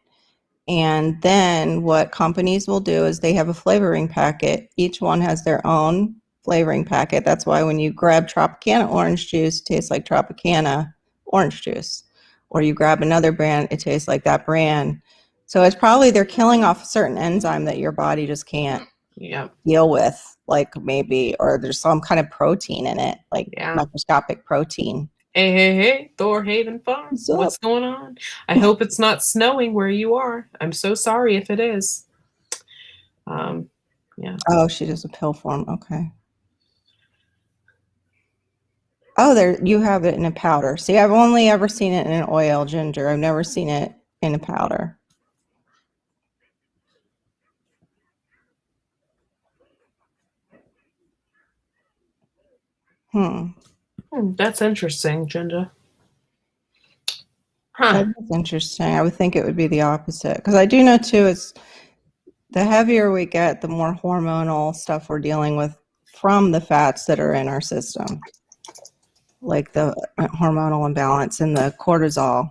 And then what companies will do is they have a flavoring packet. Each one has their own flavoring packet. That's why when you grab Tropicana orange juice, it tastes like Tropicana orange juice. Or you grab another brand, it tastes like that brand. So it's probably they're killing off a certain enzyme that your body just can't Yeah. deal with, like maybe, or there's some kind of protein in it, like Yeah. microscopic protein. Hey, hey, hey, Thor Haven Farm. What's up? What's going on? I hope it's not snowing where you are. I'm so sorry if it is. Yeah. Oh, she does a pill form. Okay. Oh, there you have it in a powder. See, I've only ever seen it in an oil, Ginger. I've never seen it in a powder. Hmm. That's interesting, Ginger. Huh. That is interesting. I would think it would be the opposite. Because I do know too, it's the heavier we get, the more hormonal stuff we're dealing with from the fats that are in our system, like the hormonal imbalance and the cortisol.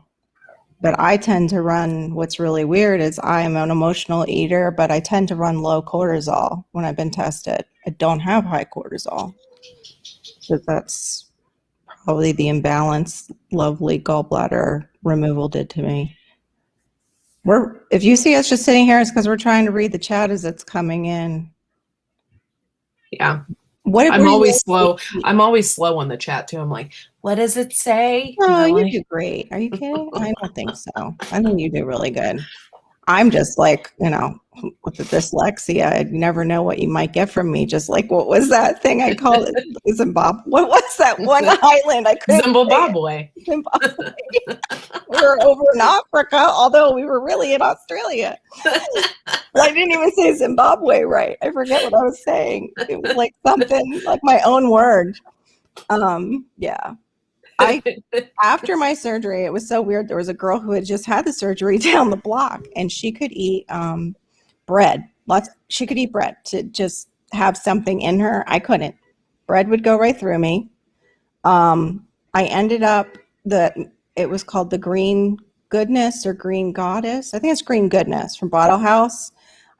But I tend to run, what's really weird is I'm an emotional eater, but I tend to run low cortisol when I've been tested. I don't have high cortisol. So that's probably the imbalance, lovely gallbladder removal did to me. If you see us just sitting here, it's because we're trying to read the chat as it's coming in. Yeah. What I'm always slow. I'm always slow on the chat too. I'm like, what does it say? Oh, you do great. Are you kidding? I don't think so. I think you do really good. I'm just like, with the dyslexia, you never know what you might get from me. Just like, what was that thing I called it? Zimbabwe. What was that one island? I couldn't. Zimbabwe. Zimbabwe. We were over in Africa, although we were really in Australia. I didn't even say Zimbabwe right. I forget what I was saying. It was like something like my own word. Yeah. After my surgery, it was so weird. There was a girl who had just had the surgery down the block, and she could eat bread. She could eat bread to just have something in her. I couldn't. Bread would go right through me. I ended up it was called the Green Goodness or Green Goddess. I think it's Green Goodness from Bottle House.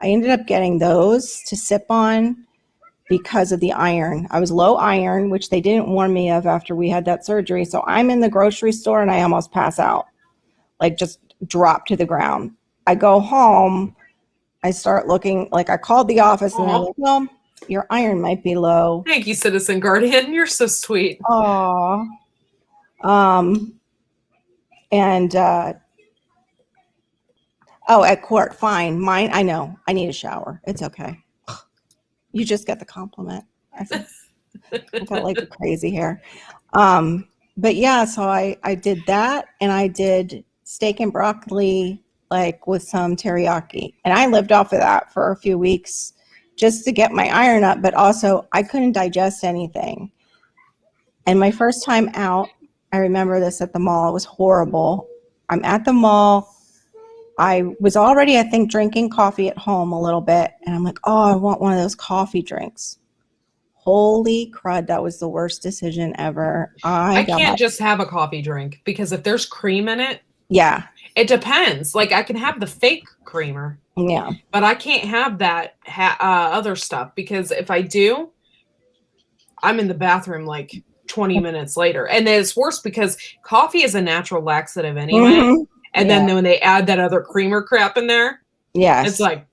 I ended up getting those to sip on because of the iron. I was low iron, which they didn't warn me of after we had that surgery. So I'm in the grocery store and I almost pass out, like just drop to the ground. I go home. I start looking, like I called the office and they're like, well, your iron might be low. Thank you, Citizen Guardian. You're so sweet. Aw. At court, fine. Mine, I know. I need a shower. It's okay. You just get the compliment. I felt like crazy here. But yeah, so I did that, and I did steak and broccoli, like with some teriyaki. And I lived off of that for a few weeks just to get my iron up, but also I couldn't digest anything. And my first time out, I remember this at the mall. It was horrible. I'm at the mall. I was already, I think, drinking coffee at home a little bit. And I'm like, oh, I want one of those coffee drinks. Holy crud, that was the worst decision ever. I can't just have a coffee drink because if there's cream in it, yeah, it depends. Like I can have the fake creamer, yeah, but I can't have that other stuff because if I do, I'm in the bathroom like 20 minutes later. And then it's worse because coffee is a natural laxative anyway. Mm-hmm. And then when they add that other creamer crap in there, it's like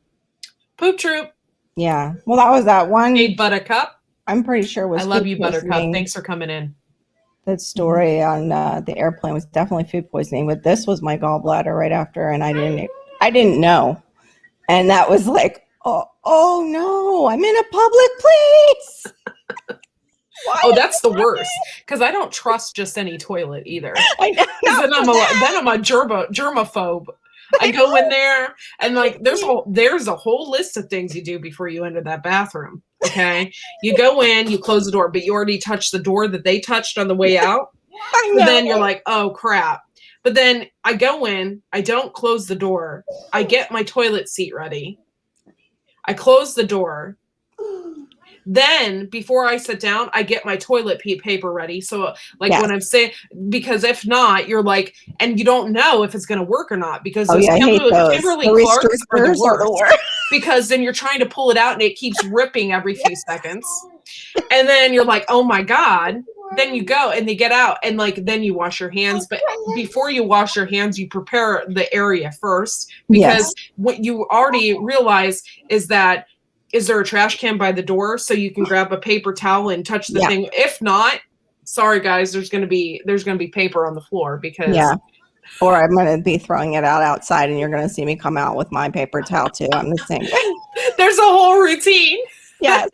poop troop. Yeah. Well, that was that one. Hey, Buttercup. I'm pretty sure was. I love you, Buttercup. Thanks for coming in. That story on the airplane was definitely food poisoning, but this was my gallbladder right after, and I didn't know, and that was like, oh no, I'm in a public place. Oh, that's the worst because I don't trust just any toilet either. I know. Then I'm a germaphobe. I go in there and like there's a whole list of things you do before you enter that bathroom. Okay, you go in, you close the door, but you already touched the door that they touched on the way out. I know. So then you're like, oh crap. But then I go in, I don't close the door. I get my toilet seat ready. I close the door. Then before I sit down, I get my toilet paper ready. So when I'm saying, because if not, you're like, and you don't know if it's going to work or not because Kimberly Clark are the worst. Because then you're trying to pull it out and it keeps ripping every few seconds. And then you're like, oh my God. Then you go and they get out and then you wash your hands. But before you wash your hands, you prepare the area first because what you already realize is that is there a trash can by the door so you can grab a paper towel and touch the thing? If not, sorry guys, there's gonna be paper on the floor because or I'm gonna be throwing it out outside and you're gonna see me come out with my paper towel too. I'm the same way. There's a whole routine. Yes.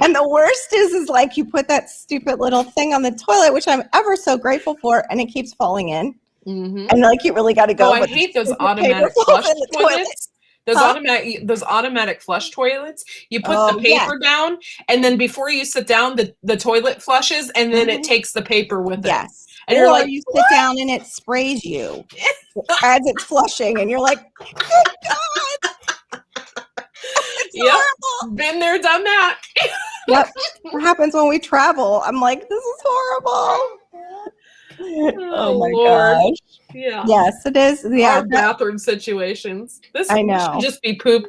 And the worst is like you put that stupid little thing on the toilet, which I'm ever so grateful for, and it keeps falling in. Mm-hmm. And like you really got to go. Oh, I hate those automatic flush toilets. Those automatic flush toilets. You put the paper down, and then before you sit down, the toilet flushes, and then it takes the paper with it. Yes. And you're like, you sit down and it sprays you as it's flushing, and you're like, good God. Yep. Horrible. Been there, done that. Yep. What happens when we travel? I'm like, this is horrible. Oh my gosh. Yeah. Yes, it is. Yeah. Our bathroom situations. This I know. Should just be poop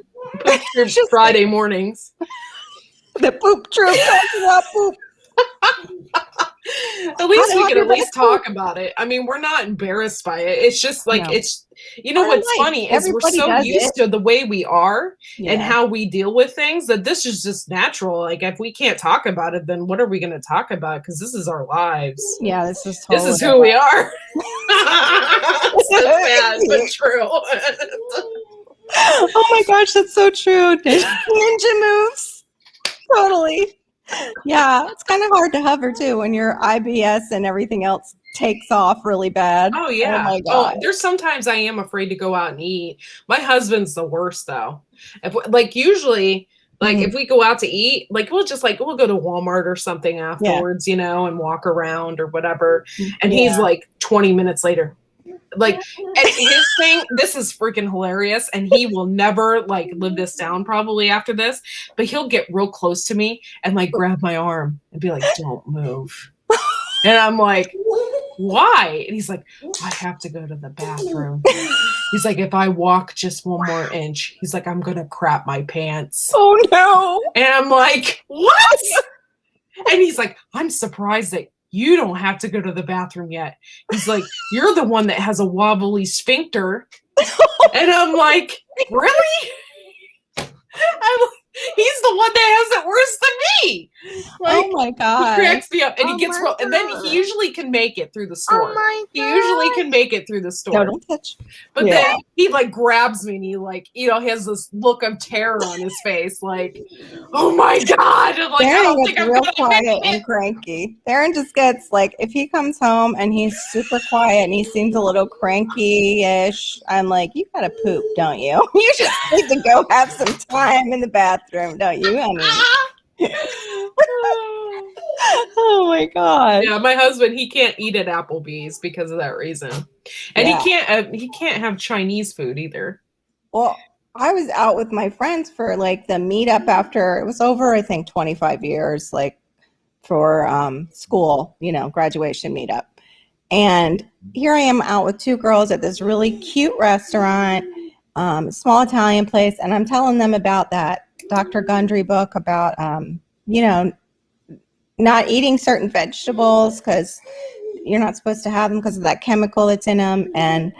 Friday mornings. The poop troop talking about poop. At least we How can did at that least talk about it. I mean, we're not embarrassed by it. It's just like, No. it's, you know, Part of what's life. funny is we're Everybody so does used it. to the way we are and Yeah. how we deal with things that this is just natural. Like, if we can't talk about it, then what are we going to talk about? Because this is our lives. Yeah, this is This totally is who we are. So bad, but true. Oh my gosh, that's so true. Ninja moves. Totally. Yeah, it's kind of hard to hover too when your IBS and everything else takes off really bad. Oh yeah. Oh my Oh, god. there's sometimes I am afraid to go out and eat. My husband's the worst though. If like usually like if we go out to eat, like we'll go to Walmart or something afterwards, you know, and walk around or whatever. And he's like 20 minutes later. Like, and his thing, this is freaking hilarious, and he will never like live this down probably after this, but he'll get real close to me and like grab my arm and be like, "Don't move." And I'm like, "Why?" And he's like, "I have to go to the bathroom." He's like, "If I walk just one more inch," he's like, "I'm gonna crap my pants." Oh no. And I'm like, "What?" And he's like, "I'm surprised that you don't have to go to the bathroom yet." He's like, "You're the one that has a wobbly sphincter." And I'm like, "Really?" He's the one that has it worse than me. Like, oh my he god. cracks me up, and he gets my real, and then God. he usually can make it through the store. my He usually can make it through the No, store. don't touch. But Yeah. then he like grabs me and he like, you know, he has this look of terror on his face, like, "Oh my god!" And like, I Darren don't gets think I'm real gonna quiet make and it. cranky. Darren just gets like, if he comes home and he's super quiet and he seems a little cranky-ish, I'm like, you gotta poop, don't you? You just need to go have some time in the bathroom, don't you, honey? Oh my god. Yeah, my husband, he can't eat at Applebee's because of that reason, and Yeah. he can't have Chinese food either. Well, I was out with my friends for like the meetup after it was over, I think 25 years, like for school, you know, graduation meetup. And here I am out with two girls at this really cute restaurant, small Italian place. And I'm telling them about that Dr. Gundry book about, you know, not eating certain vegetables because you're not supposed to have them because of that chemical that's in them. And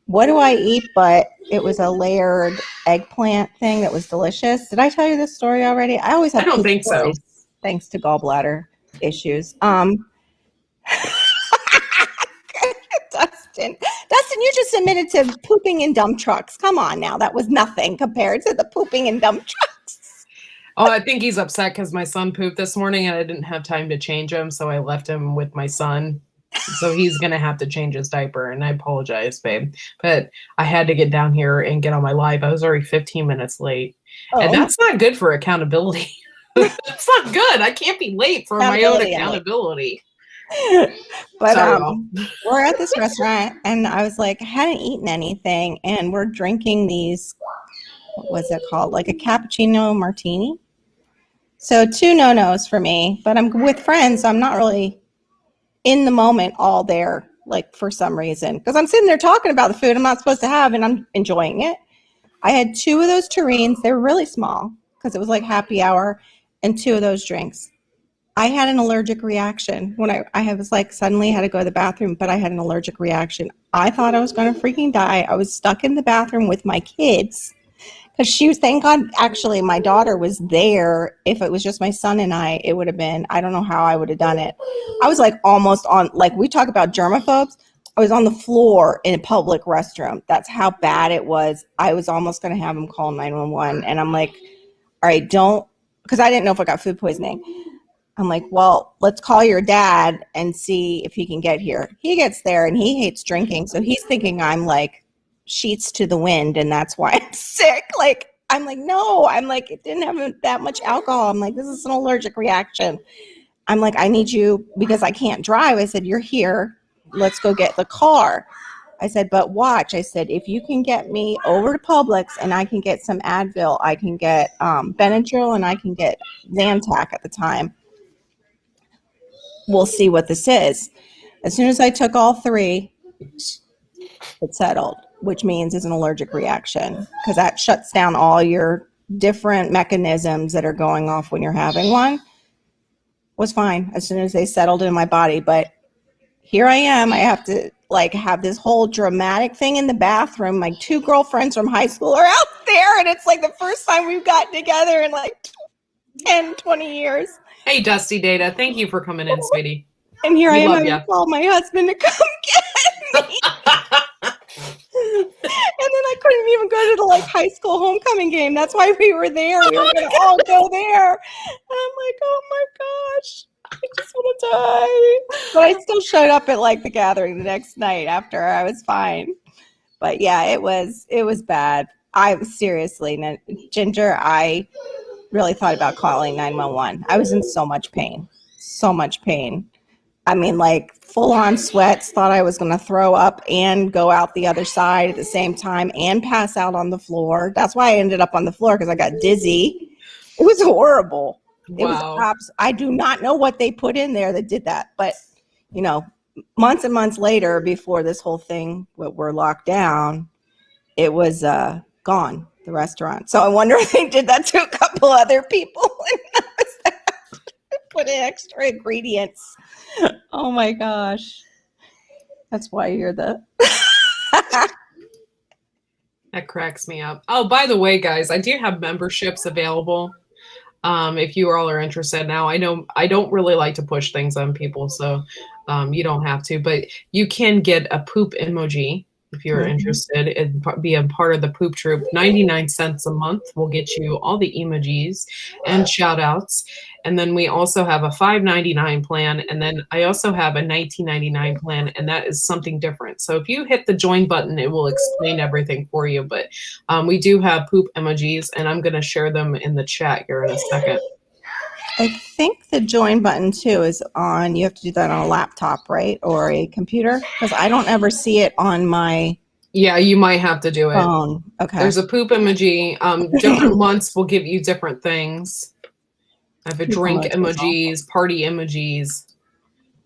what do I eat? But it was a layered eggplant thing that was delicious. Did I tell you this story already? I always have I don't poop think so. stories, thanks to gallbladder issues. Dustin, you just admitted to pooping in dump trucks. Come on now. That was nothing compared to the pooping in dump trucks. Oh, I think he's upset because my son pooped this morning and I didn't have time to change him, so I left him with my son. So he's gonna have to change his diaper, and I apologize, babe. But I had to get down here and get on my live. I was already 15 minutes late. And that's not good for accountability. That's not good. I can't be late for my own accountability. But we're at this restaurant and I was like, I hadn't eaten anything, and we're drinking these, what was it called? Like a cappuccino martini. So 2 no-nos for me, but I'm with friends, so I'm not really in the moment all there, like for some reason, because I'm sitting there talking about the food I'm not supposed to have and I'm enjoying it. I had 2 of those terrines. They were really small because it was like happy hour, and 2 of those drinks. I had an allergic reaction when I was like suddenly had to go to the bathroom, but I had an allergic reaction. I thought I was going to freaking die. I was stuck in the bathroom with my kids because she was, thank God, actually my daughter was there. If it was just my son and I, it would have been, I don't know how I would have done it. I was like almost on, like we talk about germaphobes. I was on the floor in a public restroom. That's how bad it was. I was almost going to have him call 911. And I'm like, all right, don't, because I didn't know if I got food poisoning. I'm like, well, let's call your dad and see if he can get here. He gets there and he hates drinking. So he's thinking I'm like sheets to the wind and that's why I'm sick. Like, I'm like, no, I'm like, it didn't have that much alcohol. I'm like, this is an allergic reaction. I'm like, I need you because I can't drive. I said, you're here. Let's go get the car. I said, but watch. I said, if you can get me over to Publix and I can get some Advil, I can get Benadryl and I can get Zantac at the time. We'll see what this is. As soon as I took all 3, it settled, which means it's an allergic reaction because that shuts down all your different mechanisms that are going off when you're having one. was fine as soon as they settled in my body. But here I am. I have to like have this whole dramatic thing in the bathroom. My 2 girlfriends from high school are out there, and it's like the first time we've gotten together in like 10, 20 years. Hey, Dusty Data. Thank you for coming in, sweetie. And here We I am love having ya. to call my husband to come get me. And then I couldn't even go to the like high school homecoming game. That's why we were there. We were going to all go there. And I'm like, oh my gosh, I just want to die. But I still showed up at like the gathering the next night after I was fine. But yeah, it was bad. I seriously, Ginger, I really thought about calling 911. I was in so much pain. So much pain. I mean, like full on sweats, thought I was going to throw up and go out the other side at the same time and pass out on the floor. That's why I ended up on the floor, because I got dizzy. It was horrible. Wow. It was I do not know what they put in there that did that. But, you know, months and months later, before this whole thing, we're locked down, it was gone, the restaurant. So I wonder if they did that to a couple other people. Put in extra ingredients. Oh my gosh. That's why you're the That cracks me up. Oh, by the way, guys, I do have memberships available. If you all are interested. Now, I know I don't really like to push things on people, so you don't have to, but you can get a poop emoji if you're interested in being part of the poop troop. 99 cents a month will get you all the emojis and shout outs. And then we also have a $5.99 plan. And then I also have a $19.99 plan, and that is something different. So if you hit the join button, it will explain everything for you. But we do have poop emojis, and I'm going to share them in the chat here in a second. I think the join button too is on, you have to do that on a laptop, right? Or a computer? Because I don't ever see it on my Yeah, you might have to do it. phone. Okay. There's a poop emoji. Different months will give you different things. I have a drink emojis, party emojis,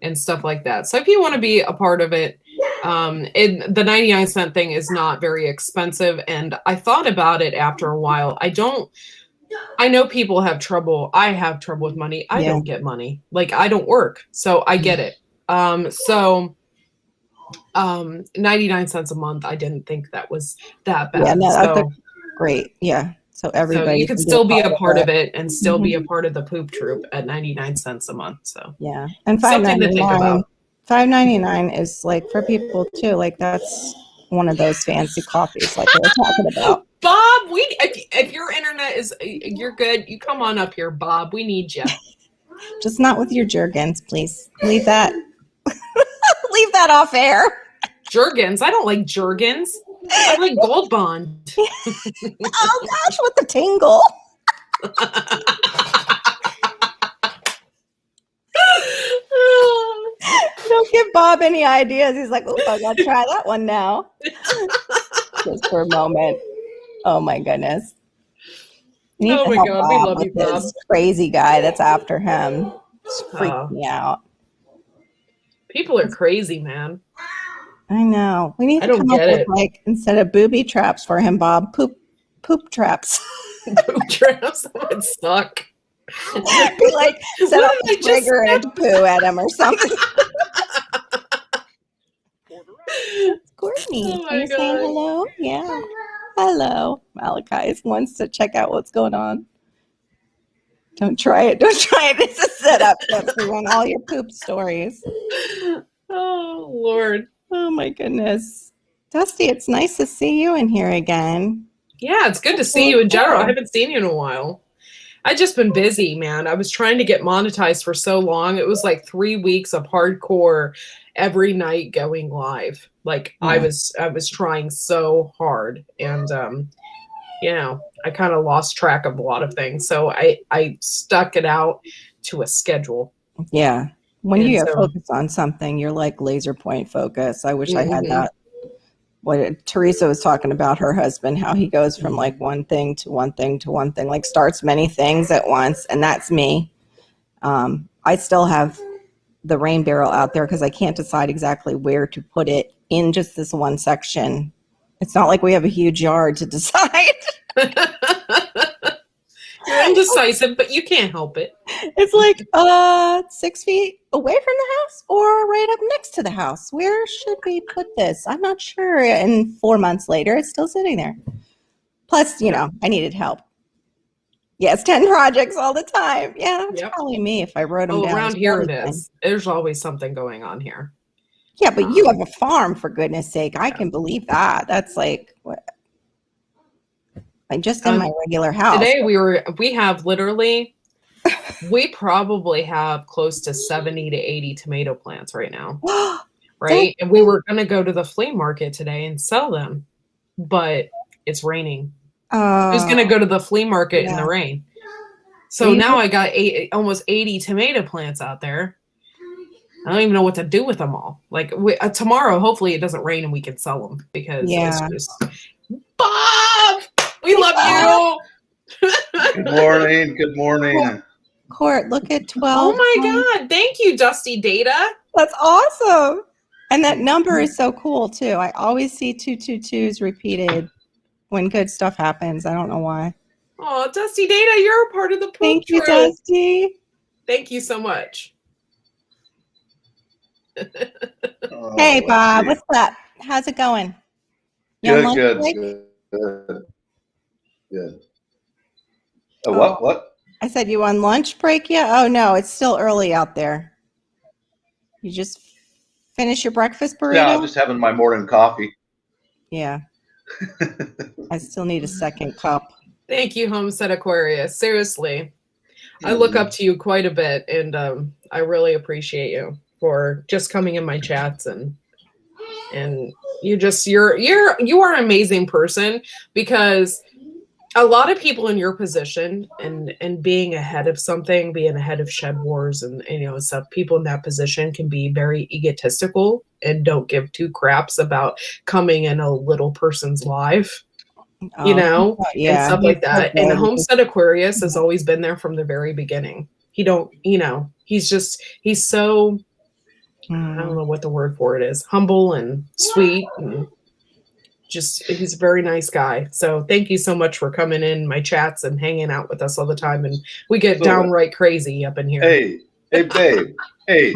and stuff like that. So if you want to be a part of it, the 99 cent thing is not very expensive. And I thought about it after a while. I know people have trouble. I have trouble with money. I don't get money. Like, I don't work. So I get it. 99 cents a month, I didn't think that was that bad. Yeah, no, so, that's great. Yeah. So everybody, so you can still be a part of it and still be a part of the poop troop at 99 cents a month. So yeah, and something to think about. $5.99 is like for people too. Like that's one of those fancy coffees like we were talking about. Bob, if your internet is you're good, you come on up here, Bob. We need you. Just not with your Jergens, please. Leave that. Leave that off air. Jergens? I don't like Jergens. I like Gold Bond. Oh gosh, with the tingle. Don't give Bob any ideas. He's like, oh, I gotta try that one now. Just for a moment. Oh my goodness. Oh my God, we love you, Bob. This crazy guy that's after him. It's freaking me out. People are crazy, man. I know. We need to come up with like, instead of booby traps for him, Bob, poop traps. Poop traps? That would suck. Be like, set up a trigger and poo at him or something. Courtney, are you saying hello? Yeah. Hello. Malachi wants to check out what's going on. Don't try it. Don't try it. It's a setup for on all your poop stories. Oh, Lord. Oh, my goodness. Dusty, it's nice to see you in here again. Yeah, it's good to see you in general. I haven't seen you in a while. I've just been busy, man. I was trying to get monetized for so long. It was like 3 weeks of hardcore every night going live. Like I was trying so hard, and I kind of lost track of a lot of things. So I stuck it out to a schedule. Yeah. When you get focused on something, you're like laser point focus. I wish I had that. What Teresa was talking about her husband, how he goes from like one thing to one thing to one thing, like starts many things at once. And that's me. I still have the rain barrel out there because I can't decide exactly where to put it in just this one section. It's not like we have a huge yard to decide. You're indecisive, but you can't help it. It's like 6 feet away from the house or right up next to the house. Where should we put this? I'm not sure. And 4 months later, it's still sitting there. Plus, I needed help. Yes, 10 projects all the time. Yeah, that's probably me if I wrote them down. Around here it is. There's always something going on here. Yeah, but you have a farm, for goodness sake. I can believe that. That's like what? Like just in my regular house. Today we have literally, we probably have close to 70 to 80 tomato plants right now. Right? And we were going to go to the flea market today and sell them, but it's raining. I was going to go to the flea market in the rain. So now I got almost 80 tomato plants out there. I don't even know what to do with them all. Like tomorrow, hopefully it doesn't rain and we can sell them because it's just, Bob, we love you. Good morning. Good morning. Court, look at 12. Oh my God. Thank you, Dusty Data. That's awesome. And that number is so cool too. I always see 222s repeated when good stuff happens. I don't know why. Oh, Dusty Data, you're a part of the poop. Thank you, Dusty. Thank you so much. Hey, Bob, what's up? How's it going? Good. What? I said, you on lunch break yet? Oh, no, it's still early out there. You just finish your breakfast burrito? Yeah, I'm just having my morning coffee. Yeah. I still need a second cup. Thank you, Homestead Aquarius. Seriously, I look up to you quite a bit, and I really appreciate you for just coming in my chats and you are an amazing person, because a lot of people in your position and being ahead of something, being ahead of Shed Wars and stuff, people in that position can be very egotistical and don't give two craps about coming in a little person's life. And stuff like that. And Homestead Aquarius has always been there from the very beginning. He's so, I don't know what the word for it is, humble and sweet, and he's a very nice guy. So thank you so much for coming in my chats and hanging out with us all the time. And we get downright crazy up in here. Hey, babe. Hey,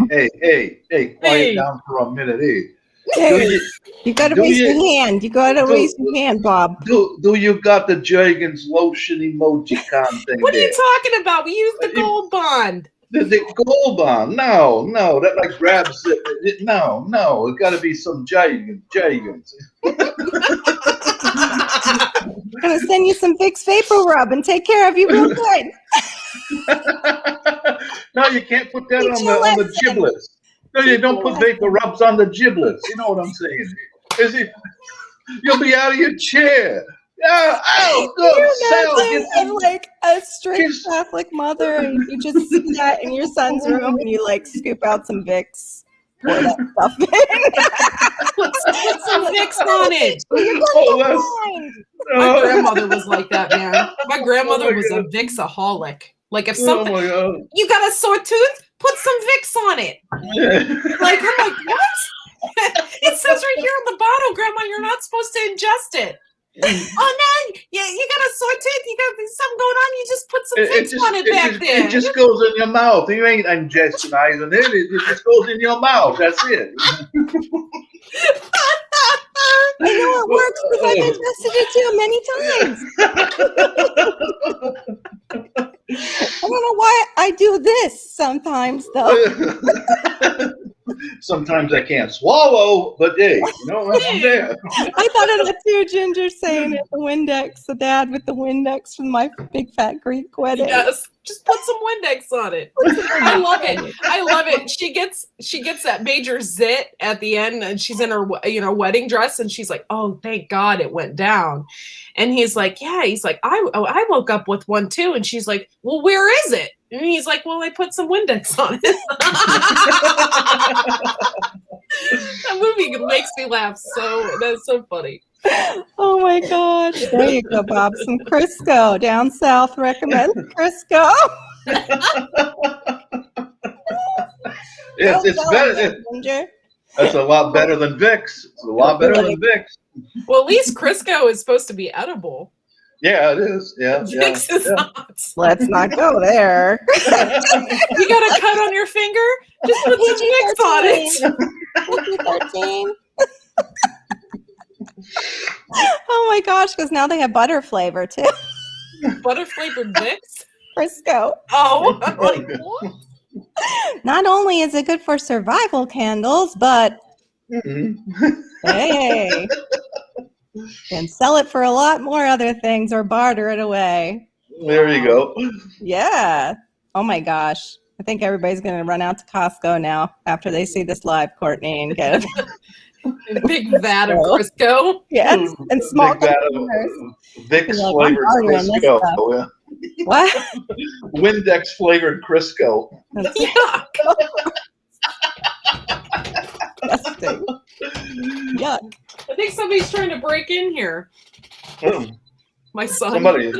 quiet down for a minute. Hey, you got to raise your hand. You got to raise your hand, Bob. Do you got the Jergens lotion emoji con thing? What are you talking about? We use the Gold Bond. The Gold Bond? No, that like grabs it. No, it's got to be some Jergens. I'm gonna send you some Vicks Vapor Rub and take care of you real good. No, you can't put that on the giblets. No, you don't put vapor rubs on the giblets. You know what I'm saying? You'll be out of your chair. And like a strict Catholic mother, and you just see that in your son's room, and you like scoop out some Vicks, pour that stuff in. Put some Vicks on it. My grandmother was like that, man. My grandmother was a Vicks-aholic. Like if something, you got a sore tooth, put some Vicks on it. Like I'm like, what? It says right here on the bottle, Grandma, you're not supposed to ingest it. Oh no! Yeah, you got a sore tooth. You got something going on. You just put some Vicks on it back there. It just goes in your mouth. You ain't ingestionizing it. It just goes in your mouth. That's it. I know it works because I've ingested it too many times. I don't know why I do this sometimes, though. Sometimes I can't swallow, but hey, I'm there. I thought of that too, Ginger saying it, the Windex, the dad with the Windex from my big fat Greek wedding. Yes, just put some Windex on it. I love it. She gets that major zit at the end, and she's in her wedding dress, and she's like, "Oh, thank God it went down." And he's like, "Yeah." He's like, "I woke up with one too," and she's like, "Well, where is it?" And he's like, "Well, I put some Windex on it." That movie makes me laugh that's so funny. Oh my God. There you go, Bob. Some Crisco. Down south recommend Crisco. It's better. That's a lot better than Vicks. It's a lot better than Vicks. Well, at least Crisco is supposed to be edible. Yeah, it is. Yeah, Vicks is not. Let's not go there. You got a cut on your finger? Just put some Vicks on it. PG-13. Oh my gosh, because now they have butter flavor too. Butter flavored Vicks? Crisco. Oh, I'm like, what? Not only is it good for survival candles, but hey, and sell it for a lot more other things or barter it away. There you go. Yeah. Oh my gosh. I think everybody's going to run out to Costco now after they see this live, Courtney, and get A big vat of Crisco. yes, and small Big vat of containers. Vicks Like, flavored I'm ordering this Crisco. stuff. Yeah. What? Windex flavored Crisco. Yuck. Disgusting. Yuck. I think somebody's trying to break in here. My son. Somebody's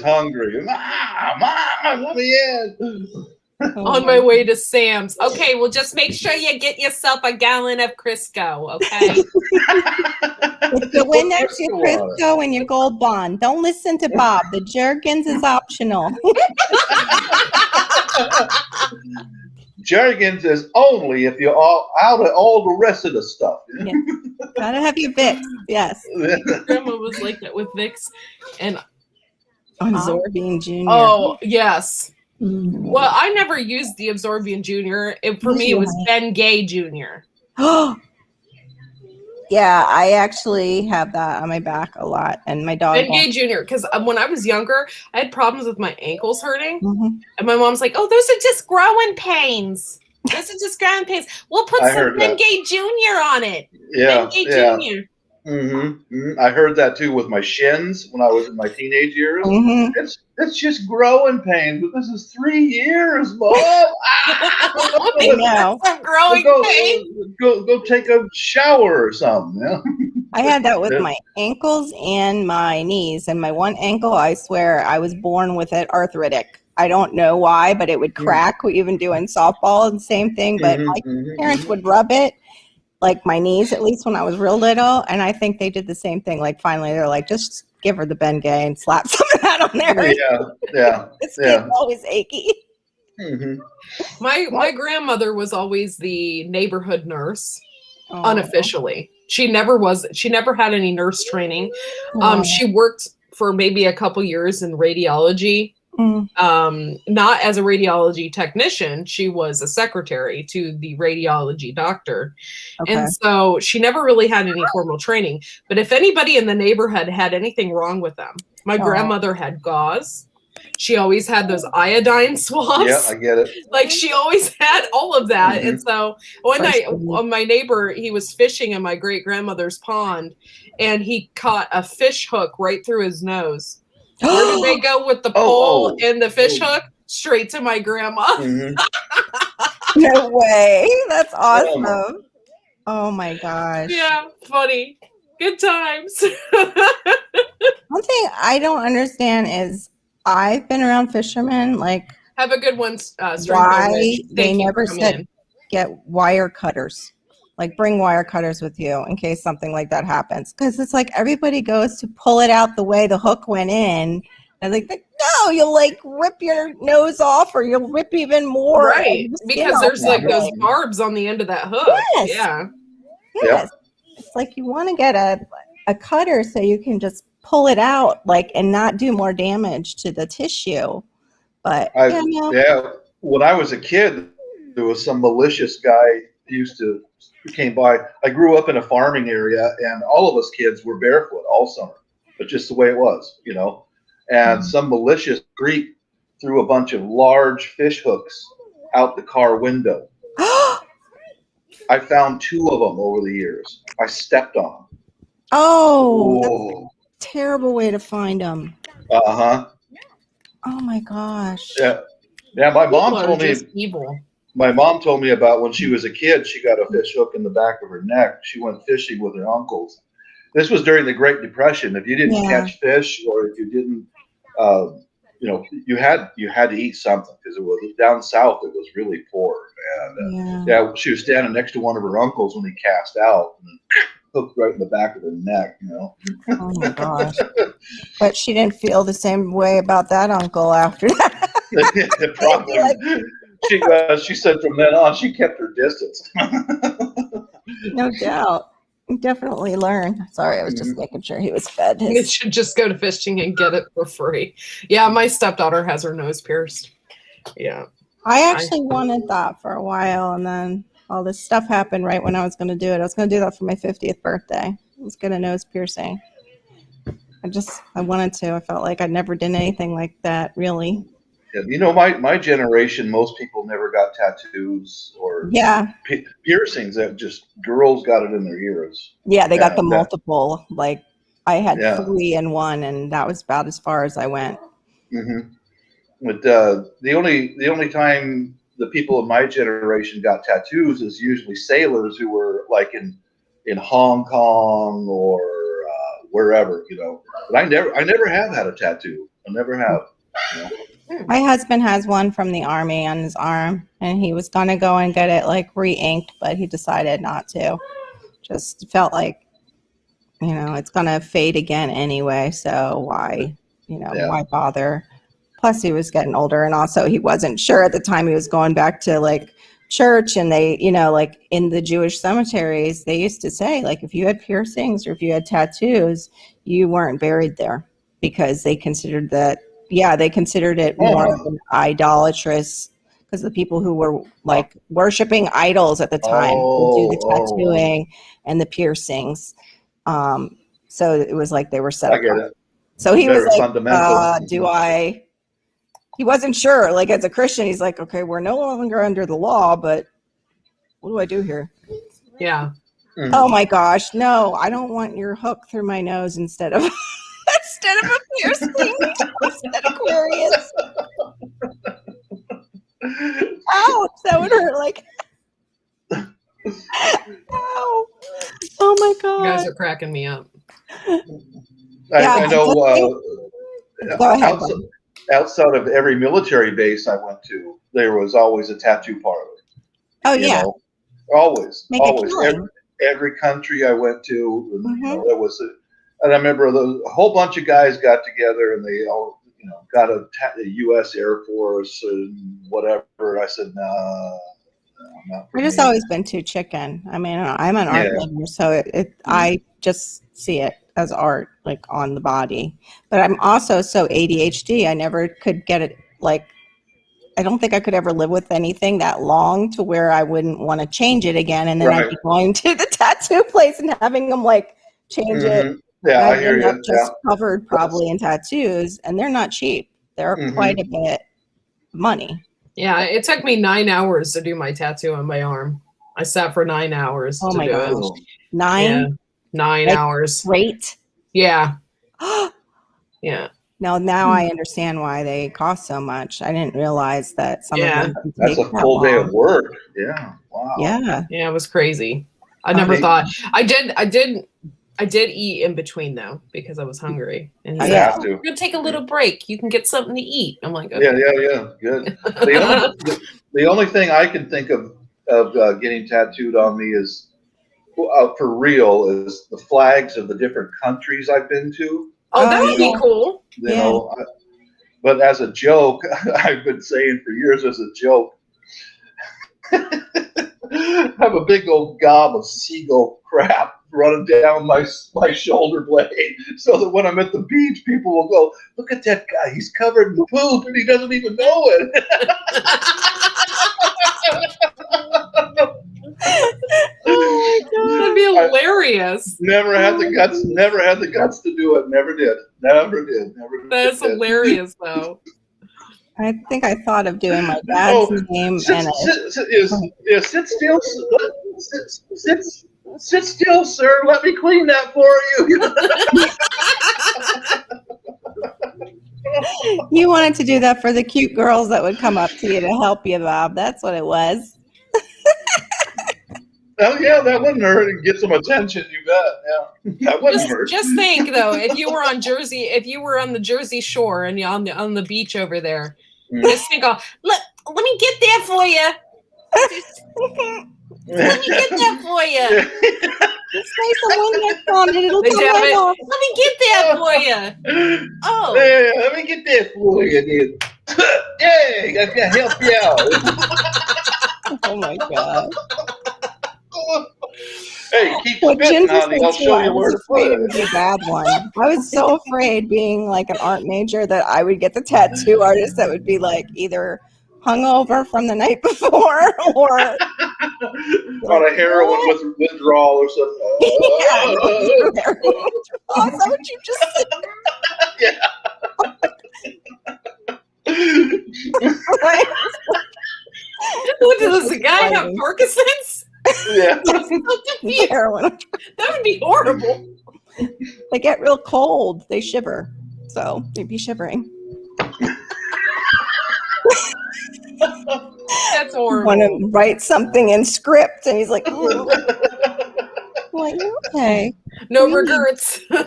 hungry. Mom, let me in. On my way to Sam's. Okay, well, just make sure you get yourself a gallon of Crisco, okay? It's the Windex, your Crisco, and your Gold Bond. Don't listen to Bob. The Jergens is optional. Jergens is only if you're out of all the rest of the stuff. Yeah. Gotta have your Vicks. Yes. Grandma was like that with Vicks. And Absorbing Junior. oh, yes. Mm. Well, I never used the Absorbian Junior. For me, it was Ben Gay Jr. Yeah, I actually have that on my back a lot, and my dog. Ben Gay Jr. Because when I was younger, I had problems with my ankles hurting, Mhm. and my mom's like, "Oh, those are just growing pains. Those are just growing pains. We'll put some Ben Gay Jr. on it. Yeah, Ben Gay yeah. Jr." I heard that too with my shins when I was in my teenage years. Mhm. It's just growing pains, but this is 3 years, Mom. I know. Some growing pain. Go take a shower or something. Yeah? I had that with my ankles and my knees. And my one ankle, I swear, I was born with it arthritic. I don't know why, but it would crack. We even doing softball and same thing. But my parents would rub it, like my knees, at least when I was real little. And I think they did the same thing. Like finally, they're like, just give her the Ben Gay and slap some of that on there. Yeah. This kid's always achy. My grandmother was always the neighborhood nurse, unofficially. She never had any nurse training. She worked for maybe a couple years in radiology. Not as a radiology technician. She was a secretary to the radiology doctor. And so she never really had any formal training. But if anybody in the neighborhood had anything wrong with them, my grandmother had gauze. She always had those iodine swabs. Yeah, I get it. Like she always had all of that. And so one night, my neighbor, he was fishing in my great grandmother's pond, and he caught a fish hook right through his nose. Where did they go with the pole and the fish hook? Straight to my grandma. No way. That's awesome. Oh my gosh. Yeah, funny. Good times. One thing I don't understand is I've been around fishermen, like, have a good one. Why they never said get wire cutters. Like, bring wire cutters with you in case something like that happens. Because it's like everybody goes to pull it out the way the hook went in. And like, no, you'll like rip your nose off, or you'll rip even more. Right. Because there's like those barbs on the end of that hook. Yes. Yeah. Yes. It's like you want to get a cutter so you can just pull it out, like, and not do more damage to the tissue. But when I was a kid, there was some malicious guy who came by. I grew up in a farming area, and all of us kids were barefoot all summer, but just the way it was, you know. And some malicious creep threw a bunch of large fish hooks out the car window. I found 2 of them over the years. I stepped on them. Oh, terrible way to find them. Uh-huh. Oh my gosh. Yeah. My mom told me evil. My mom told me about when she was a kid, she got a fish hook in the back of her neck. She went fishing with her uncles. This was during the Great Depression. If you didn't catch fish, or if you didn't, you had to eat something, because it was down south. It was really poor. And she was standing next to one of her uncles when he cast out. And hooked right in the back of her neck, Oh my gosh. But she didn't feel the same way about that uncle after that. Probably. She said from then on she kept her distance. No doubt. Definitely learn. Sorry, I was just making sure he was fed You his. should just go to fishing and get it for free. Yeah, my stepdaughter has her nose pierced. Yeah. I actually wanted that for a while, and then all this stuff happened right when I was going to do it. I was going to do that for my 50th birthday. Let's get a nose piercing. I wanted to. I felt like I'd never done anything like that, really. Yeah, my generation, most people never got tattoos or piercings. That just girls got it in their ears. Yeah, they got the multiple. Like I had 3 in one, and that was about as far as I went. Mm-hmm. But the only time the people of my generation got tattoos is usually sailors who were like in Hong Kong or wherever, But I never have had a tattoo. I never have. My husband has one from the Army on his arm, and he was gonna go and get it like re-inked, but he decided not to. Just felt like, it's gonna fade again anyway, so why bother? Plus, he was getting older, and also he wasn't sure at the time he was going back to like church, and they, like in the Jewish cemeteries, they used to say like if you had piercings or if you had tattoos, you weren't buried there because they considered that. Yeah, they considered it more of an idolatrous, because the people who were like worshiping idols at the time would do the tattooing and the piercings. So it was like they were set apart. I get it. So he was like, he wasn't sure. Like as a Christian, he's like, okay, we're no longer under the law, but what do I do here? Yeah. Mm-hmm. Oh my gosh, no, I don't want your hook through my nose instead of a piercing. Instead of Aquarius. Ouch, that would hurt like. Ow. Oh my god. You guys are cracking me up. I know. Go ahead. Outside of every military base I went to, there was always a tattoo parlor. Oh yeah. Always. Always. Every country I went to, there was and I remember a whole bunch of guys got together and they all, got a U.S. Air Force and whatever. I said, nah, not for me. I've just always been too chicken. I mean, I'm an art lover, so I just see it as art, like on the body. But I'm also so ADHD. I never could get it. Like, I don't think I could ever live with anything that long to where I wouldn't want to change it again. And then I'd be going to the tattoo place and having them like change it. Yeah, I hear you. Just covered probably in tattoos, and they're not cheap. They're quite a bit of money. Yeah, it took me 9 hours to do my tattoo on my arm. I sat for 9 hours. Oh to my do gosh. it. 9? Yeah, 9 hours. Great. Yeah. Yeah. Now I understand why they cost so much. I didn't realize that some of them can that's take a full day of work. Yeah. Wow. Yeah. Yeah, it was crazy. I never thought. I did eat in between though because I was hungry. And he said, "We're gonna take a little break. You can get something to eat." I'm like, okay. Yeah, good. The only thing I can think of getting tattooed on me is for real is the flags of the different countries I've been to. Oh, that would be cool. But as a joke, I've been saying for years as a joke, I have a big old gob of seagull crap running down my shoulder blade, so that when I'm at the beach, people will go, "Look at that guy! He's covered in poop, and he doesn't even know it." Oh my god, that'd be hilarious. Never had the guts to do it. Never did. That's hilarious, though. I think I thought of doing my dad's name sit still. Sit still, sir. Let me clean that for you. You wanted to do that for the cute girls that would come up to you to help you, Bob. That's what it was. Oh yeah, that wouldn't hurt and get some attention. You bet. Yeah, that wouldn't hurt. Just think though, if you were on the Jersey Shore and you're on the beach over there, just think, let me get that for you. Let me get that for you. Just lay some Windex on it. It'll They come dab right it. off. Let me get that for you. Oh. Yeah, let me get that for you, dude. Yeah, I can help you out. Oh my god. Hey, keep What spitting, Ginger honey. said I'll too, show I you where was to put afraid it would be it. a bad one. I was so afraid being like an art major that I would get the tattoo artist that would be like either hungover from the night before or like, On a heroin what? withdrawal or something. Yeah, going through heroin withdrawal. Is that what you just said? Like, What does the guy have Parkinson's? Yeah. I'm so confused. heroin. That would be horrible. They get real cold. They shiver. So they'd be shivering. That's horrible. Want to write something in script, and he's like, "Ooh." I'm like, you're okay. No What do you mean? regrets. Yeah.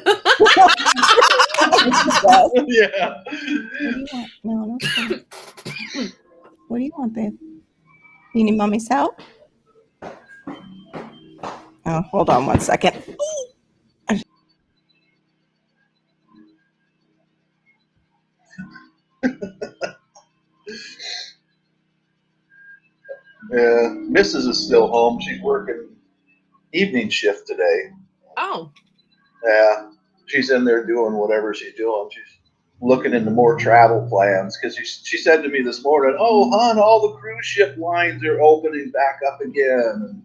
What do you want? No, no. Fine. What do you want, babe? You need mommy's help? Oh, hold on 1 second. Yeah. Mrs. is still home. She's working evening shift today. Oh, Yeah. She's in there doing whatever she's doing. She's looking into more travel plans because she said to me this morning, "Oh, hon, all the cruise ship lines are opening back up again." And,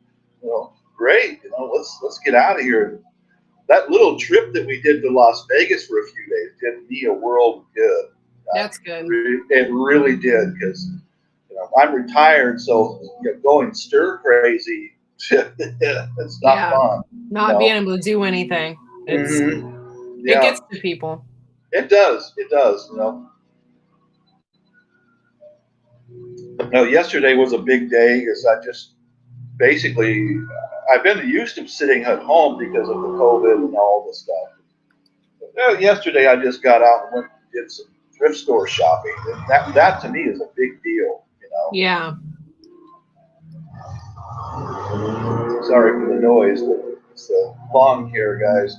great. Let's get out of here. That little trip that we did to Las Vegas for a few days did me a world of good. that's good. It really did because I'm retired, so going stir crazy, it's not Yeah. fun. Not being able to do anything. It Yeah, gets to people. it does. It does. Yesterday was a big day because I just basically I've been used to sitting at home because of the COVID and all this stuff. Yesterday I just got out and went and did some thrift store shopping. And that to me is a big deal. Yeah. Sorry for the noise, but it's the lawn care guys.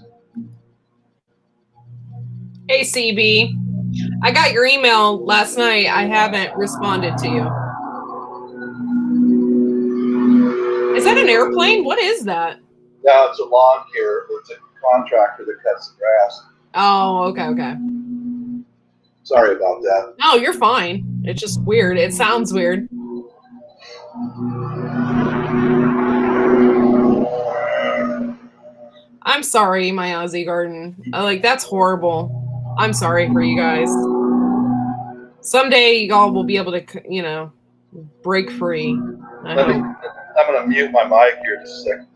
Hey, CB. I got your email last night. I haven't responded to you. Is that an airplane? What is that? No, it's a lawn care. It's a contractor that cuts the grass. Oh, okay. Sorry about that. No, you're fine. It's just weird. It sounds weird. I'm sorry, my Aussie garden. That's horrible. I'm sorry for you guys. Someday y'all will be able to, break free. I'm going to mute my mic here just a second.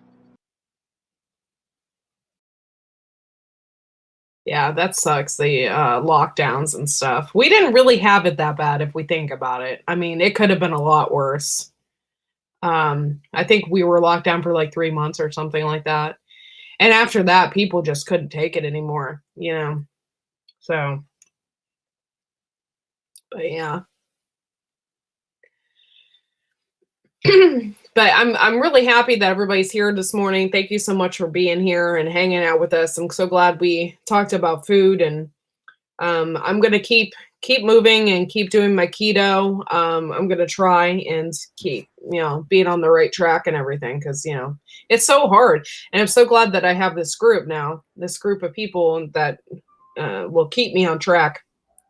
Yeah, that sucks. The lockdowns and stuff. We didn't really have it that bad if we think about it. I mean, it could have been a lot worse. I think we were locked down for like 3 months or something like that. And after that, people just couldn't take it anymore, So, but yeah. But I'm really happy that everybody's here this morning. Thank you so much for being here and hanging out with us. I'm so glad we talked about food, and I'm gonna keep moving and keep doing my keto. I'm gonna try and keep being on the right track and everything, because it's so hard. And I'm so glad that I have this group now, this group of people that will keep me on track.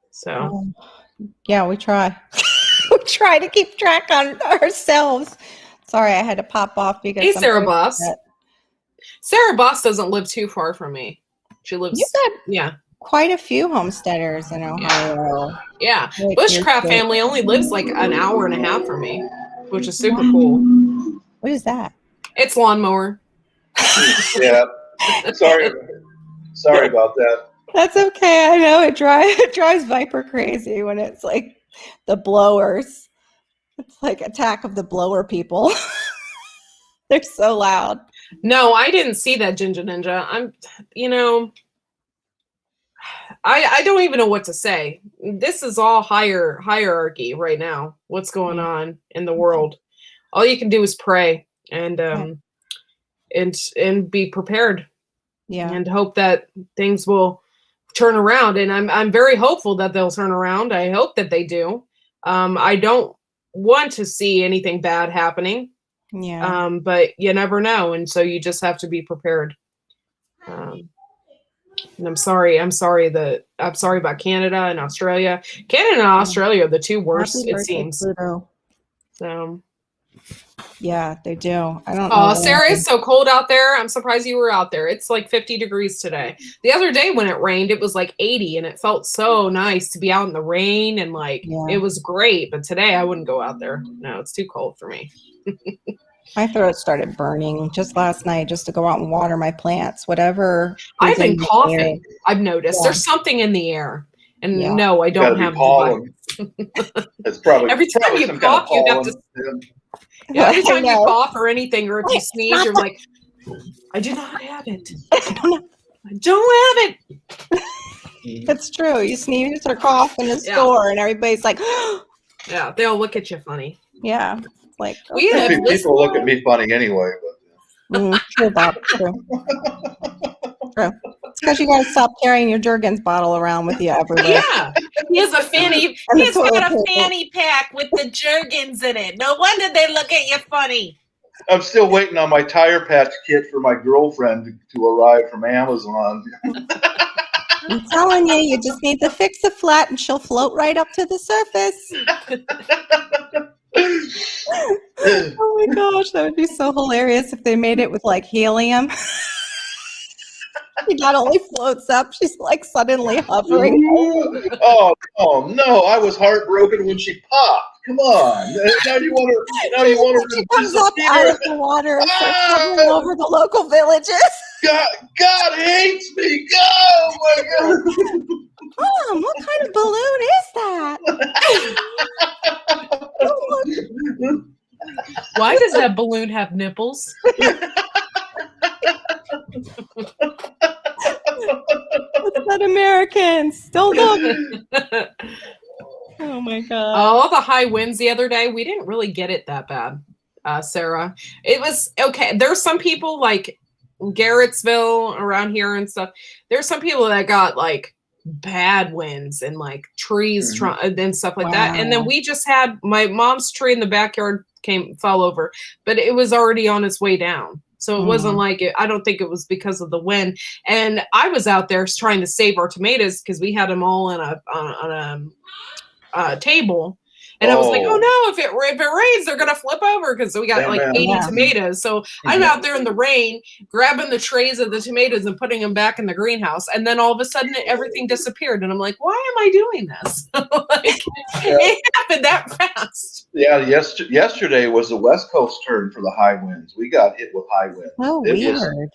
So yeah, we try. We try to keep track on ourselves. Sorry, I had to pop off because hey, Sarah Boss. Sarah Boss doesn't live too far from me. She lives. Yeah. Quite a few homesteaders in Ohio. Yeah. Bushcraft family only lives like an hour and a half from me, which is super cool. What is that? It's lawnmower. Yeah. Sorry about that. That's okay. I know it drives Viper crazy when it's like the blowers. It's like Attack of the Blower people. They're so loud. No, I didn't see that, Ginger Ninja. I don't even know what to say. This is all hierarchy right now. What's going on in the world? All you can do is pray, and and be prepared Yeah. and hope that things will turn around. And I'm very hopeful that they'll turn around. I hope that they do. I don't want to see anything bad happening. Yeah. But you never know, and so you just have to be prepared. And I'm sorry about Canada and Australia. Canada and Australia are the two worst, Happy it birthday, seems. Pluto. So Yeah, they do. I don't know. oh, Sarah, it's so cold out there. I'm surprised you were out there. It's like 50 degrees today. The other day when it rained, it was like 80, and it felt so nice to be out in the rain, and like it was great. But today I wouldn't go out there. No, it's too cold for me. My throat started burning just last night just to go out and water my plants. Whatever. I've is been in the coughing. air. I've noticed Yeah. there's something in the air. And Yeah. no, I don't have the pollen. It's probably every time probably you some cough, kind you of have to pollen. yeah, every I time you know. cough or anything, or if you sneeze, you're like, I do not have it. I don't have it. It's true. You sneeze or cough in a store, and everybody's like, yeah, they'll look at you funny. yeah. Like, We have People look at me funny anyway, but true, Bob. True. True. It's because you got to stop carrying your Jergens bottle around with you everywhere. Yeah, he has a fanny. And the He's got toilet a paper. fanny pack with the Jergens in it. No wonder they look at you funny. I'm still waiting on my tire patch kit for my girlfriend to arrive from Amazon. I'm telling you, you just need to fix the flat, and she'll float right up to the surface. Oh my gosh, that would be so hilarious if they made it with like helium. She not only floats up, she's like suddenly hovering. Oh no! I was heartbroken when she popped. Come on, now you want her. Now you want her She to comes up out of the water and starts hovering over the local villages. God hates me. Oh my God! Mom, what kind of balloon is that? Oh, look. Why does that balloon have nipples? What's that, Americans? Don't look. Oh my God. Oh, the high winds the other day. We didn't really get it that bad, Sarah. It was okay. There's some people like Garrettsville around here and stuff. There's some people that got like bad winds and like trees and stuff like that. And then we just had my mom's tree in the backyard fell over, but it was already on its way down. So it wasn't like it. I don't think it was because of the wind. And I was out there trying to save our tomatoes because we had them all on a table. And I was like, oh no, if it rains, they're gonna flip over because we got like 80 tomatoes. So I'm out there in the rain, grabbing the trays of the tomatoes and putting them back in the greenhouse. And then all of a sudden, everything disappeared. And I'm like, why am I doing this? It happened that fast. Yeah, yesterday was the West Coast turn for the high winds. We got hit with high winds. Oh, weird.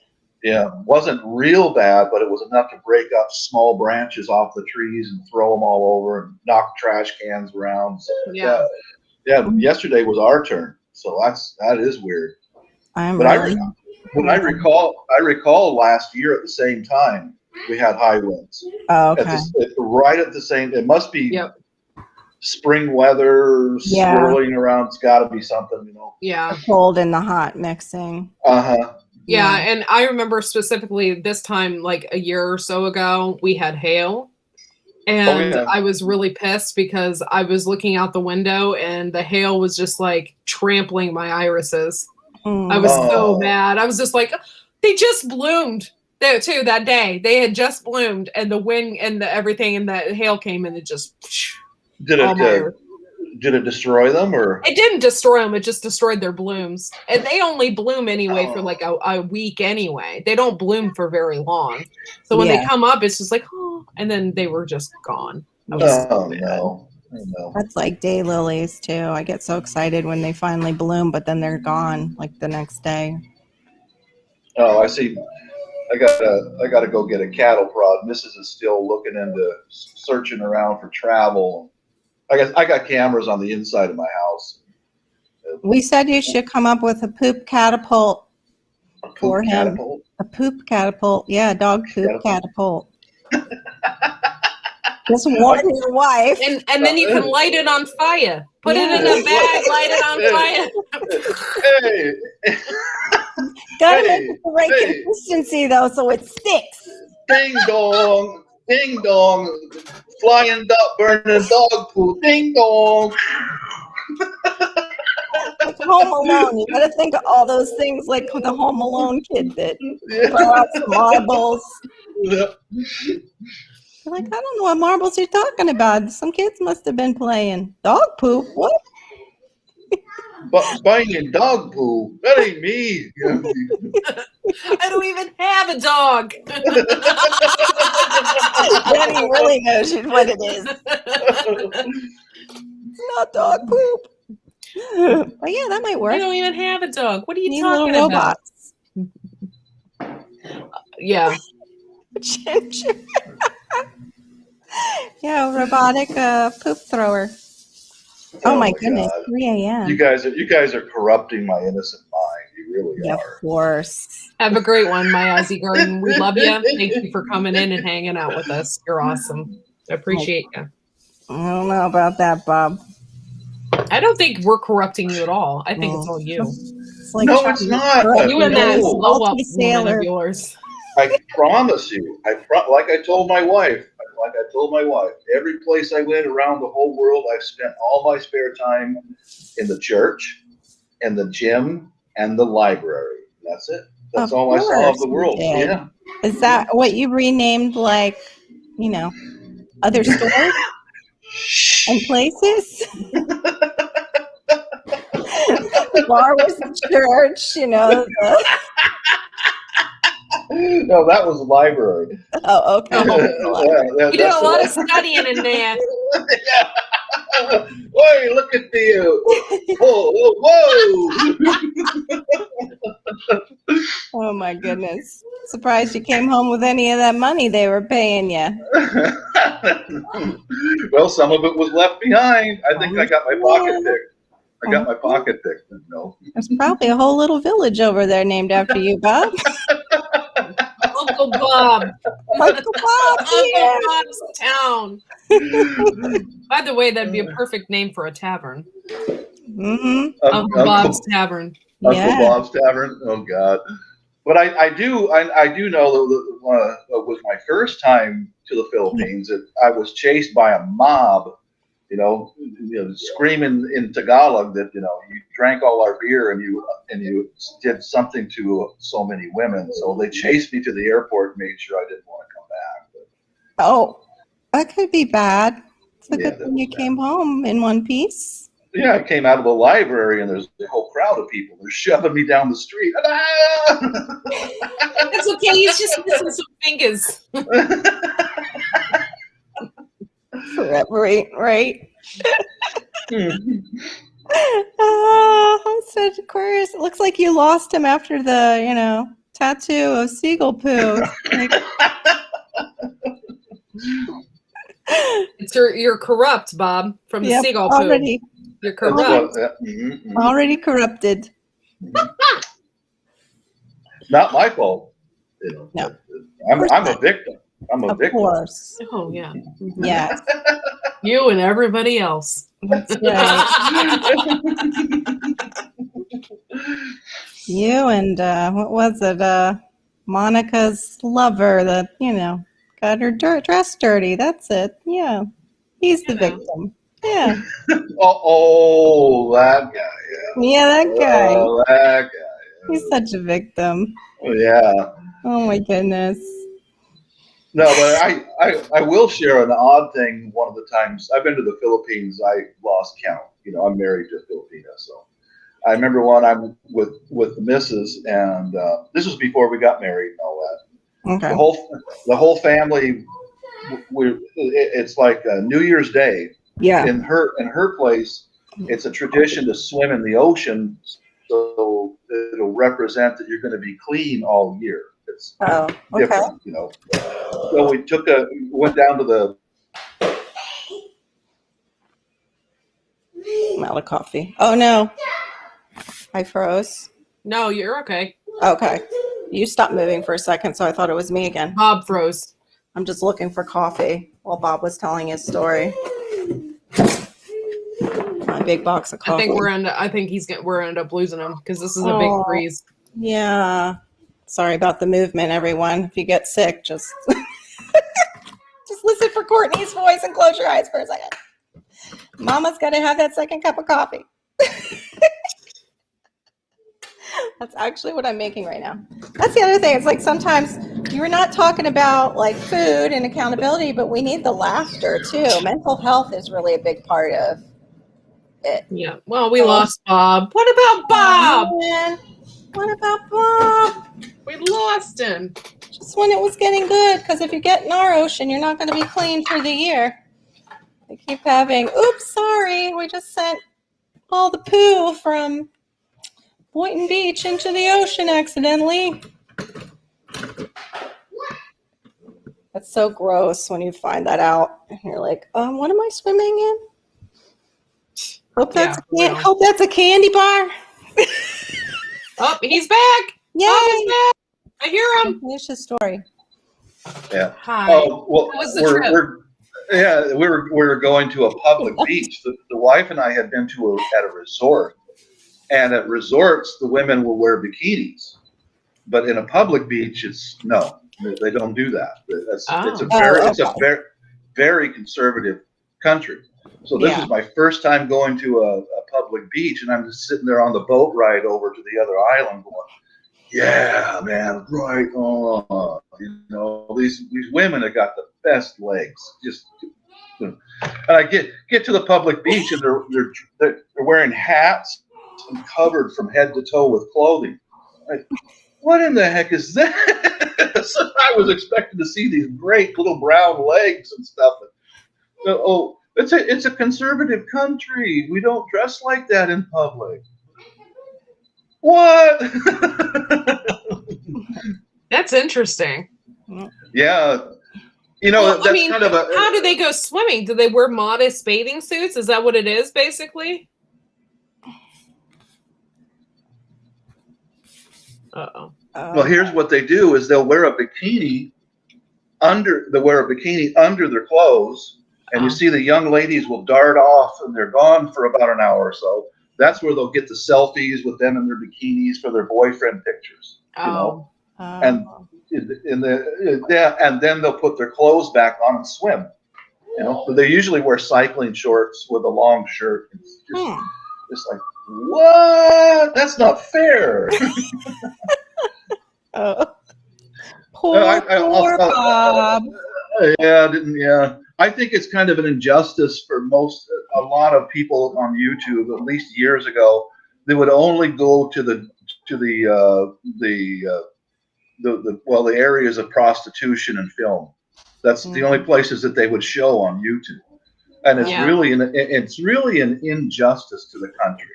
Wasn't real bad, but it was enough to break up small branches off the trees and throw them all over and knock trash cans around. So, yesterday was our turn. So that is weird. I recall last year at the same time we had high winds. Oh, okay. Right at the same. It must be spring weather swirling around. It's got to be something, Yeah. The cold and the hot mixing. Yeah, and I remember specifically this time, like a year or so ago, we had hail. And I was really pissed because I was looking out the window and the hail was just like trampling my irises. I was so mad. I was just like, they just bloomed there too that day. They had just bloomed and the wind and the everything and the hail came and it just Did it destroy them or? It didn't destroy them. It just destroyed their blooms. And they only bloom anyway for like a week anyway. They don't bloom for very long. So when they come up, it's just like, and then they were just gone. No. That's like daylilies too. I get so excited when they finally bloom, but then they're gone like the next day. Oh, I see. I gotta go get a cattle prod. Mrs. is still looking into searching around for travel. I got cameras on the inside of my house. We said you should come up with a poop catapult for him. A poop catapult. Yeah, dog poop catapult. Just warn your wife. And then you can light it on fire Put it in a bag, light it on fire. Hey, Gotta Hey, make it the right hey. consistency though, so it sticks. ding dong, flying dog, burning dog poop, ding dong. Like Home Alone, you gotta think of all those things like the Home Alone kid did. Yeah. Throw out some marbles. Yeah. You're like, I don't know what marbles you're talking about. Some kids must have been playing dog poop. What? But buying dog poo, that ain't me. I don't even have a dog. Jenny really knows what it is. It's not dog poop. But yeah, that might I work. don't even have a dog. What are you Need talking little about? robots. Yeah. Ginger. Yeah, robotic poop thrower. Oh my goodness, God. 3 a.m. You guys are corrupting my innocent mind. You really Yeah, of are. course. Have a great one, my Aussie Garden. We love you. Thank you for coming in and hanging out with us. You're awesome. I appreciate you. I don't know about that, Bob. I don't think we're corrupting you at all. I think it's all you. It's like No, trying it's to not. correct You and that No. slow up salty woman sailor. of yours. I promise you. Like I told my wife. Every place I went around the whole world, I spent all my spare time in the church, and the gym, and the library. That's it. That's Of all I saw of course the you world. did. Yeah. Is that what you renamed, like, other stores and places? The bar was the church, No, that was the library. Oh, okay. You did a lot of studying in there. Yeah. Wait, look at the whoa. Oh my goodness. Surprised you came home with any of that money they were paying you. Well, some of it was left behind. I think I got my pocket picked. There's probably a whole little village over there named after you, Bob. Uncle Bob. Uncle Bob, yeah. Uncle Bob's town. By the way, that'd be a perfect name for a tavern. Mm-hmm. Uncle Bob's Tavern. Uncle Yeah. Bob's Tavern. Oh God! But I do know that was my first time to the Philippines. That I was chased by a mob, screaming in Tagalog that you drank all our beer and you did something to so many women. So they chased me to the airport and made sure I didn't want to come back. But, Oh, that could be bad. It's a Yeah, good that thing you was came home in one piece. yeah, I came out of the library and there's a whole crowd of people. They're shoving me down the street. It's okay. He's just missing some fingers. Forever, right? Oh, I'm such Aquarius. It looks like you lost him after the, tattoo of seagull poo. You're corrupt, Bob, from the Yep, seagull poo. already, You're corrupt. already corrupted. Not my fault. No. I'm a victim. I'm a Of victim. course. Oh yeah. Yes, You and everybody else. that's right. You and what was it? Monica's lover that got her dress dirty. That's it. Yeah, he's the Yeah. victim. Yeah, That guy. yeah, that guy. Oh, that guy. He's such a victim. Yeah. Oh my goodness. No, but I will share an odd thing. One of the times I've been to the Philippines, I lost count. I'm married to a Filipina, so I remember one I'm with the missus, and this was before we got married and all that. Okay. The whole family, it's like New Year's Day. Yeah. In her place, it's a tradition to swim in the ocean, so it'll represent that you're going to be clean all year. It's different, So we went down to the. I'm out of coffee. Oh no. I froze. No, you're okay. Okay. You stopped moving for a second, so I thought it was me again. Bob froze. I'm just looking for coffee while Bob was telling his story. my big box of coffee. I think we're end up losing him because this is a big freeze. Yeah. Sorry about the movement, everyone. If you get sick, just just listen for Courtney's voice and close your eyes for a second. Mama's got to have that second cup of coffee. That's actually what I'm making right now. That's the other thing. It's like sometimes you were not talking about like food and accountability, but we need the laughter too. Mental health is really a big part of it. Yeah. Well, we lost Bob. What about Bob? Man. What about Bob? We lost him. Just when it was getting good, because if you get in our ocean, you're not going to be clean for the year. They keep having, oops, sorry, we just sent all the poo from Boynton Beach into the ocean accidentally. That's so gross when you find that out. And you're like, what am I swimming in? Hope that's a candy bar. Oh, he's back. Yay. Bob is back. I hear him. Finish the story. Yeah. Hi. Oh, well, How was the trip? we were going to a public beach. The wife and I had been at a resort, and at resorts the women will wear bikinis, but in a public beach, they don't do that. It's a very conservative country. So this is my first time going to a public beach, and I'm just sitting there on the boat ride over to the other island going, yeah, man, right on. You know, these women have got the best legs. And I get to the public beach, and they're wearing hats and covered from head to toe with clothing. Like, what in the heck is that? I was expecting to see these great little brown legs and stuff. It's a conservative country. We don't dress like that in public. What? That's interesting. Yeah. How do they go swimming? Do they wear modest bathing suits? Is that what it is, basically? Uh-oh. Well, here's what they do is they'll wear a bikini under their clothes, and you see the young ladies will dart off, and they're gone for about an hour or so. That's where they'll get the selfies with them in their bikinis for their boyfriend pictures. And then they'll put their clothes back on and swim. But they usually wear cycling shorts with a long shirt. It's just like, what? That's not fair. Poor Bob. I think it's kind of an injustice for a lot of people on YouTube. At least years ago, they would only go to the areas of prostitution and film. That's the only places that they would show on YouTube, and it's really an injustice to the country.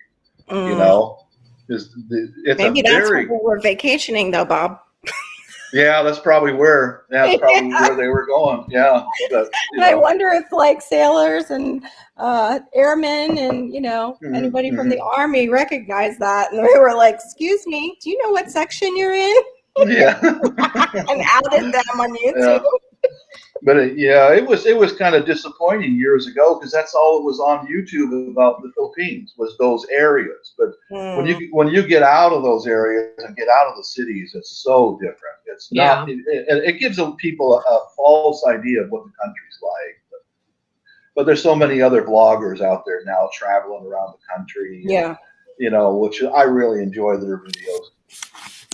Maybe that's where we're vacationing, though, Bob. Yeah, that's probably where. Where they were going. Yeah, I wonder if like sailors and airmen and anybody from the Army recognized that, and they were like, "Excuse me, do you know what section you're in?" Yeah, and outed them on YouTube. But it was kind of disappointing years ago because that's all it was on YouTube about the Philippines was those areas. But when you get out of those areas and get out of the cities, it's so different. It's not. It gives people a false idea of what the country's like. But there's so many other vloggers out there now traveling around the country. Yeah. Which I really enjoy their videos.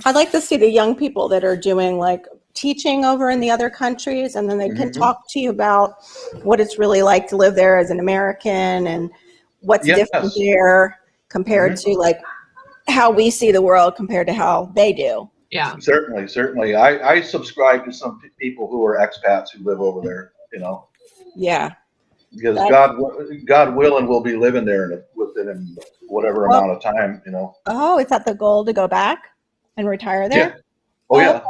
I'd like to see the young people that are doing like teaching over in the other countries, and then they can talk to you about what it's really like to live there as an American and what's different there compared to like how we see the world compared to how they do. Yeah, certainly. I subscribe to some people who are expats who live over there. Yeah, because God willing, we'll be living there within whatever amount of time. Oh, is that the goal to go back and retire there? Yeah. Oh yeah.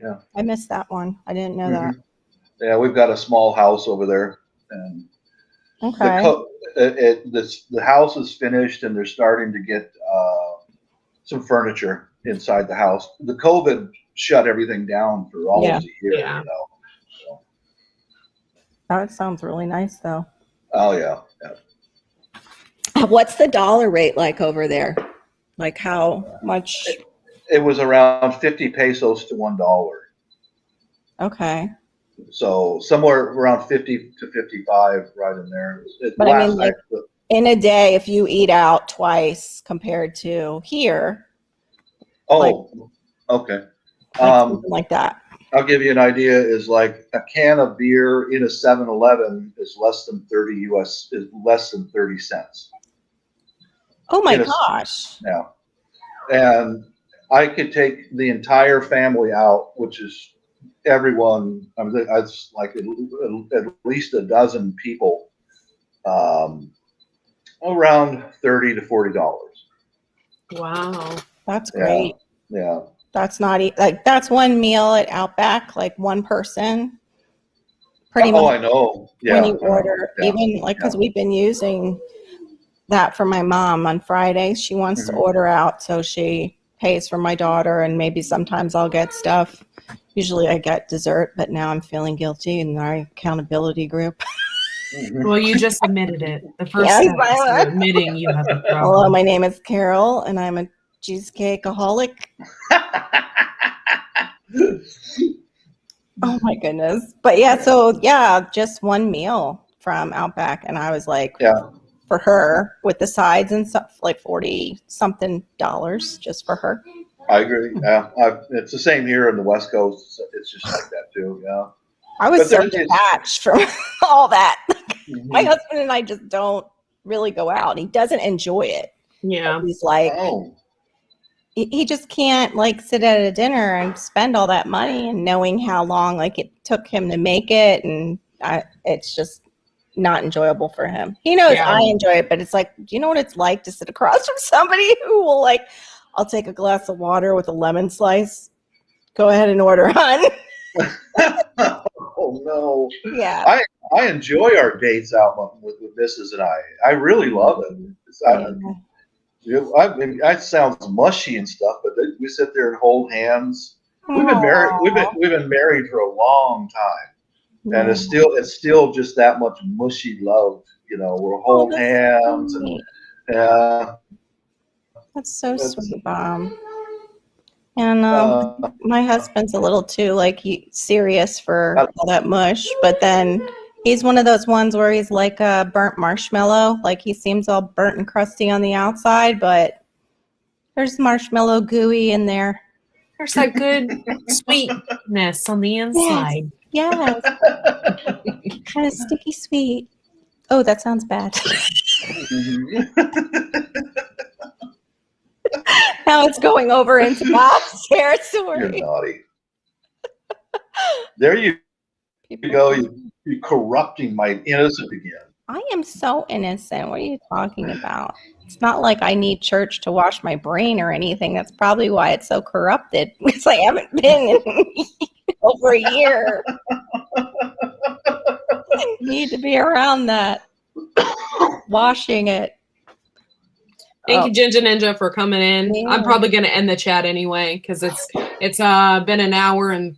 Yeah. I missed that one. I didn't know that. Yeah, we've got a small house over there, and the house is finished, and they're starting to get some furniture inside the house. The COVID shut everything down for almost a year. Yeah. That sounds really nice, though. Oh yeah. What's the dollar rate like over there? Like how much? It was around 50 pesos to $1. Okay. So somewhere around 50 to 55, right in there. But I mean, like in a day, if you eat out twice compared to here, okay. Something like that. I'll give you an idea. Is like a can of beer in a 7-Eleven is less than 30 cents. Oh my gosh. Yeah. And I could take the entire family out, which is everyone. I mean, it's like at least a dozen people, around $30 to $40. Wow. That's great. Yeah. That's not like that's one meal at Outback, like one person. Pretty much. Oh, I know. Yeah. When you order, even like because we've been using that for my mom on Fridays. She wants to order out, so she pays for my daughter, and maybe sometimes I'll get stuff. Usually I get dessert, but now I'm feeling guilty in our accountability group. Well, you just admitted it. The first step is admitting you have a problem. Hello, my name is Carol, and I'm a cheesecakeaholic. Oh my goodness. But yeah, just one meal from Outback, and I was like, for her with the sides and stuff, like 40 something dollars just for her. I agree. Yeah, it's the same here in the West Coast. It's just like that too. Yeah. I was so detached from all that. My husband and I just don't really go out. He doesn't enjoy it. Yeah. He's like, he just can't like sit at a dinner and spend all that money and knowing how long like it took him to make it. And it's just not enjoyable for him. He knows I enjoy it, but it's like, do you know what it's like to sit across from somebody who will like, I'll take a glass of water with a lemon slice. Go ahead and order, hon. Oh no. Yeah. I enjoy our dates out with Mrs. and I. I really love it. I mean, that sounds mushy and stuff, but we sit there and hold hands. We've been married. We've been married for a long time, and it's still just that much mushy love. You know, we'll hold hands and that's so sweet, Mom. And my husband's a little too like serious for all that mush, but then he's one of those ones where he's like a burnt marshmallow. Like he seems all burnt and crusty on the outside, but there's marshmallow gooey in there. There's that good sweetness on the inside. Yes. Kind of sticky sweet. Oh, that sounds bad. Now it's going over into Bob's territory. You're naughty. There you go. You're corrupting my innocence again. I am so innocent. What are you talking about? It's not like I need church to wash my brain or anything. That's probably why it's so corrupted, because I haven't been in over a year. Need to be around that. Washing it. Thank you, Ginger Ninja, for coming in. Yeah. I'm probably going to end the chat anyway because it's been an hour and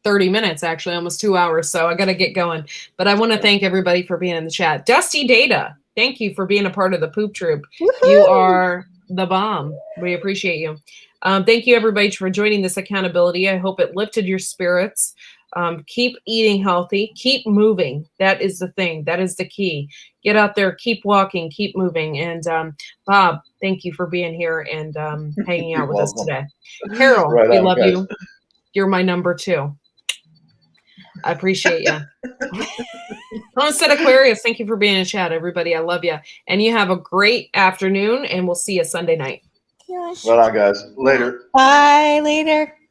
30 minutes, actually, almost 2 hours. So I got to get going. But I want to thank everybody for being in the chat. Dusty Data, thank you for being a part of the Poop Troop. Woo-hoo! You are the bomb. We appreciate you. Thank you, everybody, for joining this accountability. I hope it lifted your spirits. Keep eating healthy, keep moving. That is the thing. That is the key. Get out there, keep walking, keep moving. And Bob, thank you for being here and hanging out with us today. Carol, we love you. You're my number 2. I appreciate you. Homestead Aquarius, thank you for being in the chat, everybody. I love you. And you have a great afternoon, and we'll see you Sunday night. Right on, guys. Later. Bye, later.